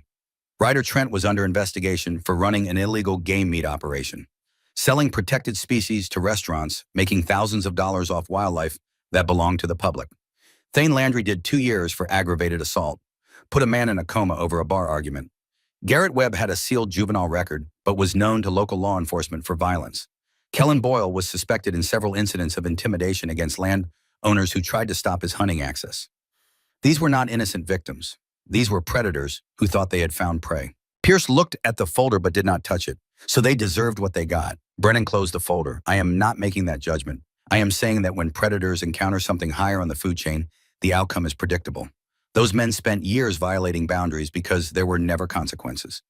Ryder Trent was under investigation for running an illegal game meat operation, selling protected species to restaurants, making thousands of dollars off wildlife that belonged to the public. Thane Landry did 2 years for aggravated assault, put a man in a coma over a bar argument. Garrett Webb had a sealed juvenile record, but was known to local law enforcement for violence. Kellen Boyle was suspected in several incidents of intimidation against landowners who tried to stop his hunting access. These were not innocent victims. These were predators who thought they had found prey." Pierce looked at the folder but did not touch it. "So they deserved what they got." Brennan closed the folder. "I am not making that judgment. I am saying that when predators encounter something higher on the food chain, the outcome is predictable. Those men spent years violating boundaries because there were never consequences.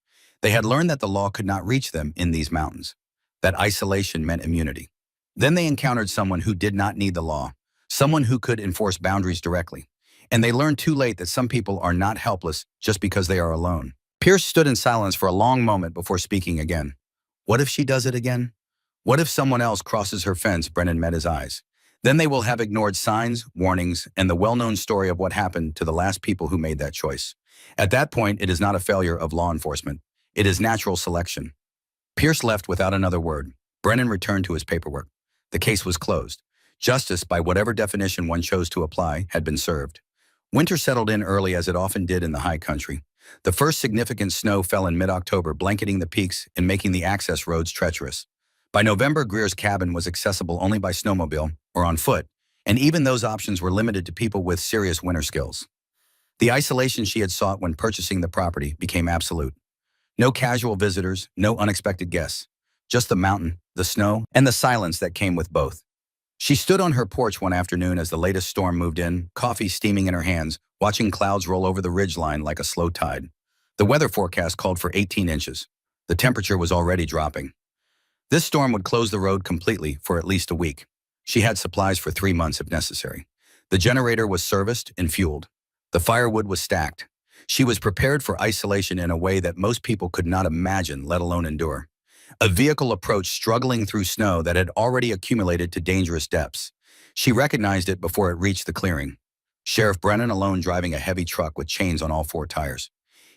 They had learned that the law could not reach them in these mountains, that isolation meant immunity. Then they encountered someone who did not need the law, someone who could enforce boundaries directly. And they learned too late that some people are not helpless just because they are alone." Pierce stood in silence for a long moment before speaking again. "What if she does it again? What if someone else crosses her fence?" Brennan met his eyes. "Then they will have ignored signs, warnings, and the well-known story of what happened to the last people who made that choice. At that point, it is not a failure of law enforcement. It is natural selection. Pierce left without another word. Brennan returned to his paperwork. The case was closed. Justice, by whatever definition one chose to apply, had been served. Winter settled in early as it often did in the high country. The first significant snow fell in mid-October, blanketing the peaks and making the access roads treacherous. By November, Greer's cabin was accessible only by snowmobile or on foot, and even those options were limited to people with serious winter skills. The isolation she had sought when purchasing the property became absolute. No casual visitors, no unexpected guests. Just the mountain, the snow, and the silence that came with both. She stood on her porch one afternoon as the latest storm moved in, coffee steaming in her hands, watching clouds roll over the ridgeline like a slow tide. The weather forecast called for 18 inches. The temperature was already dropping. This storm would close the road completely for at least a week. She had supplies for 3 months if necessary. The generator was serviced and fueled. The firewood was stacked. She was prepared for isolation in a way that most people could not imagine, let alone endure. A vehicle approached, struggling through snow that had already accumulated to dangerous depths. She recognized it before it reached the clearing. Sheriff Brennan alone, driving a heavy truck with chains on all 4 tires.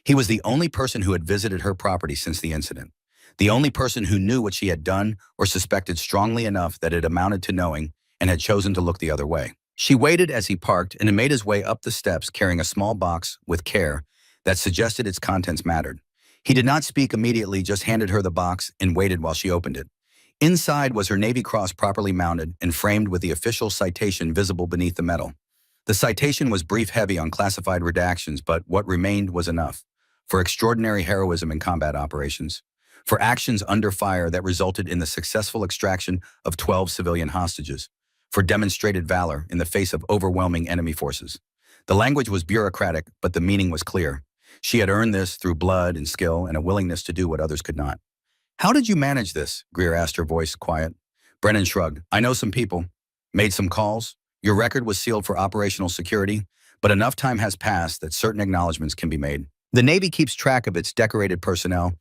He was the only person who had visited her property since the incident. The only person who knew what she had done or suspected strongly enough that it amounted to knowing and had chosen to look the other way. She waited as he parked and made his way up the steps carrying a small box with care that suggested its contents mattered. He did not speak immediately, just handed her the box and waited while she opened it. Inside was her Navy Cross properly mounted and framed with the official citation visible beneath the metal. The citation was brief, heavy on classified redactions, but what remained was enough. For extraordinary heroism in combat operations. For actions under fire that resulted in the successful extraction of 12 civilian hostages. For demonstrated valor in the face of overwhelming enemy forces. The language was bureaucratic, but the meaning was clear. She had earned this through blood and skill and a willingness to do what others could not. "How did you manage this?" Greer asked, her voice quiet. Brennan shrugged. "I know some people. Made some calls. Your record was sealed for operational security, but enough time has passed that certain acknowledgments can be made. The Navy keeps track of its decorated personnel,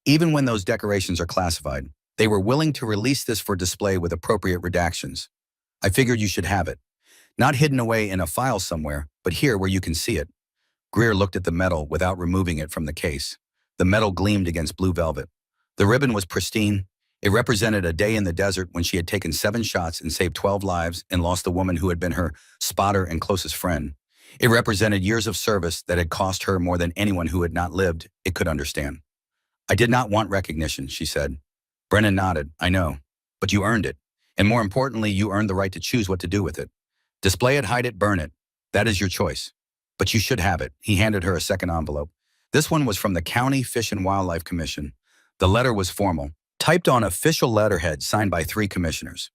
even when those decorations are classified. They were willing to release this for display with appropriate redactions. I figured you should have it. Not hidden away in a file somewhere, but here where you can see it." Greer looked at the metal without removing it from the case. The metal gleamed against blue velvet. The ribbon was pristine. It represented a day in the desert when she had taken 7 shots and saved 12 lives and lost the woman who had been her spotter and closest friend. It represented years of service that had cost her more than anyone who had not lived it could understand. "I did not want recognition," she said. Brennan nodded. "I know. But you earned it. And more importantly, you earned the right to choose what to do with it. Display it, hide it, burn it. That is your choice. But you should have it." He handed her a second envelope. This one was from the County Fish and Wildlife Commission. The letter was formal, typed on official letterhead signed by 3 commissioners.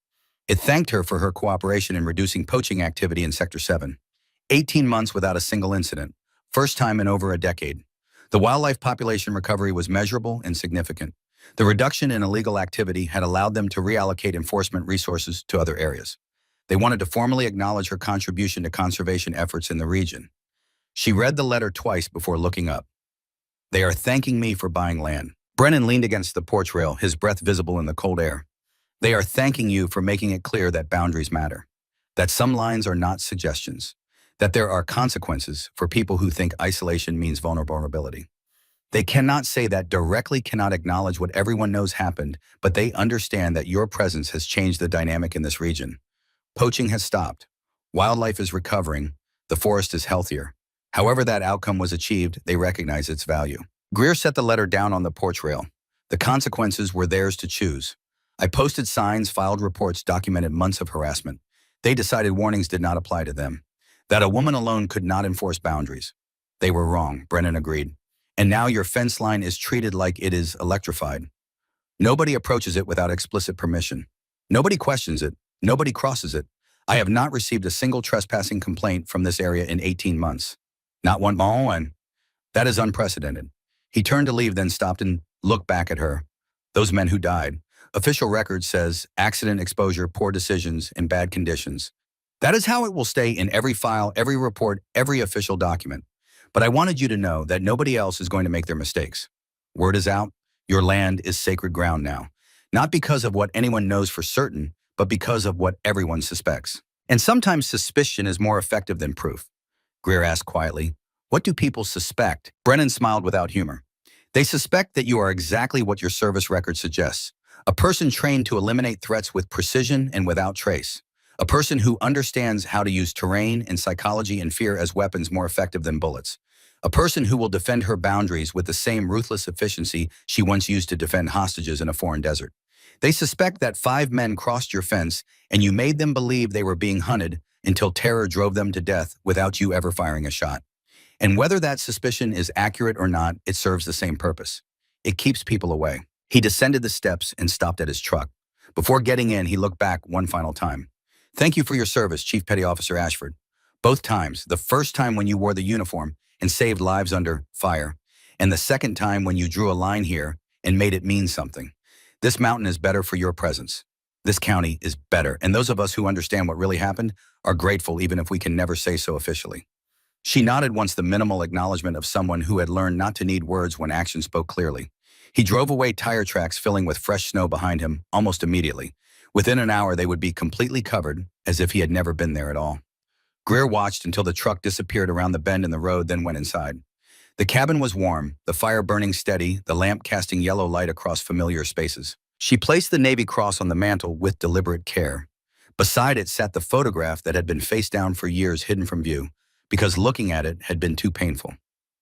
It thanked her for her cooperation in reducing poaching activity in Sector 7. 18 months without a single incident. First time in over a decade. The wildlife population recovery was measurable and significant. The reduction in illegal activity had allowed them to reallocate enforcement resources to other areas. They wanted to formally acknowledge her contribution to conservation efforts in the region. She read the letter twice before looking up. "They are thanking me for buying land." Brennan leaned against the porch rail, his breath visible in the cold air. "They are thanking you for making it clear that boundaries matter. That some lines are not suggestions. That there are consequences for people who think isolation means vulnerability. They cannot say that directly, cannot acknowledge what everyone knows happened, but they understand that your presence has changed the dynamic in this region. Poaching has stopped. Wildlife is recovering. The forest is healthier. However that outcome was achieved, they recognize its value." Greer set the letter down on the porch rail. The consequences were theirs to choose. "I posted signs, filed reports, documented months of harassment. They decided warnings did not apply to them. That a woman alone could not enforce boundaries. They were wrong," Brennan agreed. "And now your fence line is treated like it is electrified. Nobody approaches it without explicit permission. Nobody questions it. Nobody crosses it. I have not received a single trespassing complaint from this area in 18 months. Not one one. That is unprecedented." He turned to leave, then stopped and looked back at her. "Those men who died. Official record says accident, exposure, poor decisions, and bad conditions. That is how it will stay in every file, every report, every official document. But I wanted you to know that nobody else is going to make their mistakes. Word is out. Your land is sacred ground now. Not because of what anyone knows for certain, but because of what everyone suspects. And sometimes suspicion is more effective than proof." Greer asked quietly, "What do people suspect?" Brennan smiled without humor. They suspect that you are exactly what your service record suggests. A person trained to eliminate threats with precision and without trace. A person who understands how to use terrain and psychology and fear as weapons more effective than bullets. A person who will defend her boundaries with the same ruthless efficiency she once used to defend hostages in a foreign desert. They suspect that 5 men crossed your fence and you made them believe they were being hunted until terror drove them to death without you ever firing a shot. And whether that suspicion is accurate or not, it serves the same purpose. It keeps people away. He descended the steps and stopped at his truck. Before getting in, he looked back one final time. Thank you for your service, Chief Petty Officer Ashford. Both times, the first time when you wore the uniform and saved lives under fire, and the second time when you drew a line here and made it mean something. This mountain is better for your presence. This county is better, and those of us who understand what really happened are grateful even if we can never say so officially. She nodded once, the minimal acknowledgement of someone who had learned not to need words when action spoke clearly. He drove away, tire tracks filling with fresh snow behind him almost immediately. Within an hour, they would be completely covered, as if he had never been there at all. Greer watched until the truck disappeared around the bend in the road, then went inside. The cabin was warm, the fire burning steady, the lamp casting yellow light across familiar spaces. She placed the Navy Cross on the mantel with deliberate care. Beside it sat the photograph that had been face down for years, hidden from view, because looking at it had been too painful.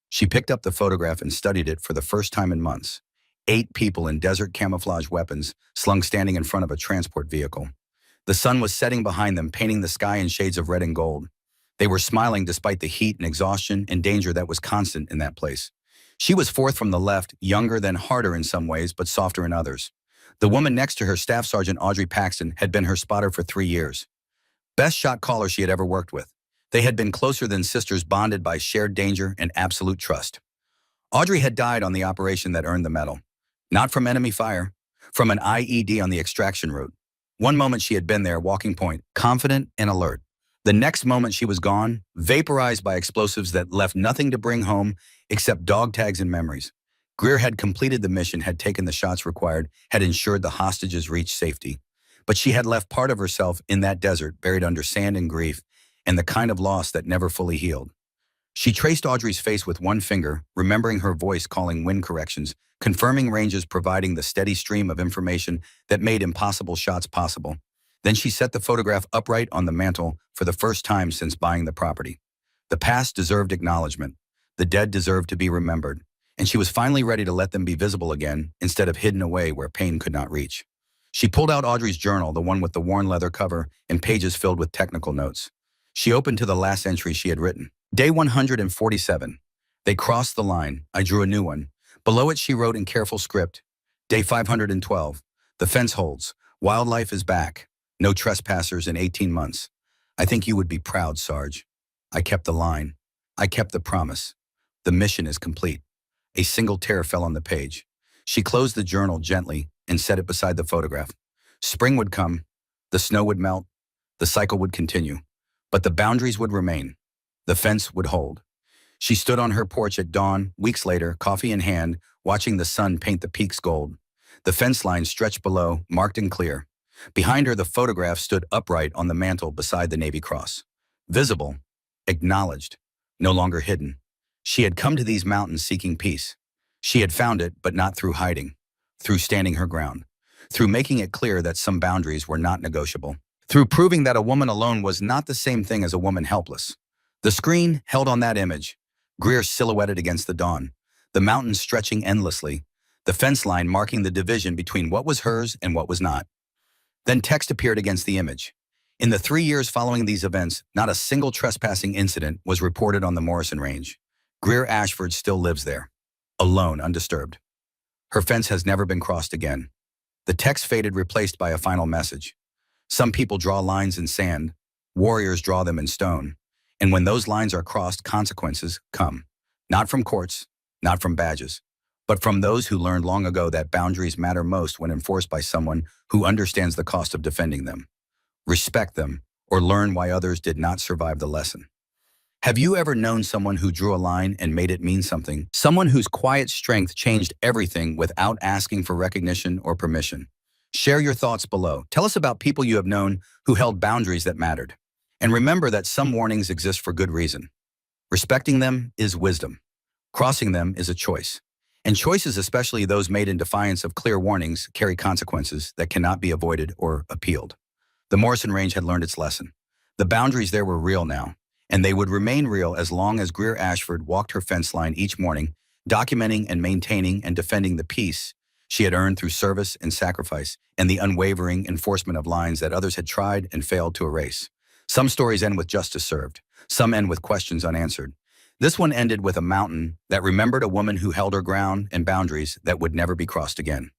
She picked up the photograph and studied it for the first time in months. 8 people in desert camouflage weapons, slung standing in front of a transport vehicle. The sun was setting behind them, painting the sky in shades of red and gold. They were smiling despite the heat and exhaustion and danger that was constant in that place. She was fourth from the left, younger, then harder in some ways, but softer in others. The woman next to her, Staff Sergeant Audrey Paxton, had been her spotter for 3 years. Best shot caller she had ever worked with. They had been closer than sisters, bonded by shared danger and absolute trust. Audrey had died on the operation that earned the medal. Not from enemy fire, from an IED on the extraction route. One moment she had been there, walking point, confident and alert. The next moment she was gone, vaporized by explosives that left nothing to bring home except dog tags and memories. Greer had completed the mission, had taken the shots required, had ensured the hostages reached safety. But she had left part of herself in that desert, buried under sand and grief, and the kind of loss that never fully healed. She traced Audrey's face with one finger, remembering her voice calling wind corrections, confirming ranges, providing the steady stream of information that made impossible shots possible. Then she set the photograph upright on the mantel for the first time since buying the property. The past deserved acknowledgement. The dead deserved to be remembered. And she was finally ready to let them be visible again, instead of hidden away where pain could not reach. She pulled out Audrey's journal, the one with the worn leather cover and pages filled with technical notes. She opened to the last entry she had written. Day 147. They crossed the line. I drew a new one. Below it she wrote in careful script. Day 512. The fence holds. Wildlife is back. No trespassers in 18 months. I think you would be proud, Sarge. I kept the line. I kept the promise. The mission is complete. A single tear fell on the page. She closed the journal gently and set it beside the photograph. Spring would come. The snow would melt. The cycle would continue. But the boundaries would remain. The fence would hold. She stood on her porch at dawn, weeks later, coffee in hand, watching the sun paint the peaks gold. The fence line stretched below, marked and clear. Behind her, the photograph stood upright on the mantel beside the Navy Cross. Visible, acknowledged, no longer hidden. She had come to these mountains seeking peace. She had found it, but not through hiding, through standing her ground, through making it clear that some boundaries were not negotiable, through proving that a woman alone was not the same thing as a woman helpless. The screen held on that image, Greer silhouetted against the dawn, the mountains stretching endlessly, the fence line marking the division between what was hers and what was not. Then text appeared against the image. In the 3 years following these events, not a single trespassing incident was reported on the Morrison Range. Greer Ashford still lives there, alone, undisturbed. Her fence has never been crossed again. The text faded, replaced by a final message. Some people draw lines in sand. Warriors draw them in stone. And when those lines are crossed, consequences come. Not from courts, not from badges, but from those who learned long ago that boundaries matter most when enforced by someone who understands the cost of defending them. Respect them, or learn why others did not survive the lesson. Have you ever known someone who drew a line and made it mean something? Someone whose quiet strength changed everything without asking for recognition or permission? Share your thoughts below. Tell us about people you have known who held boundaries that mattered. And remember that some warnings exist for good reason. Respecting them is wisdom. Crossing them is a choice. And choices, especially those made in defiance of clear warnings, carry consequences that cannot be avoided or appealed. The Morrison Range had learned its lesson. The boundaries there were real now, and they would remain real as long as Greer Ashford walked her fence line each morning, documenting and maintaining and defending the peace she had earned through service and sacrifice and the unwavering enforcement of lines that others had tried and failed to erase. Some stories end with justice served. Some end with questions unanswered. This one ended with a mountain that remembered a woman who held her ground and boundaries that would never be crossed again.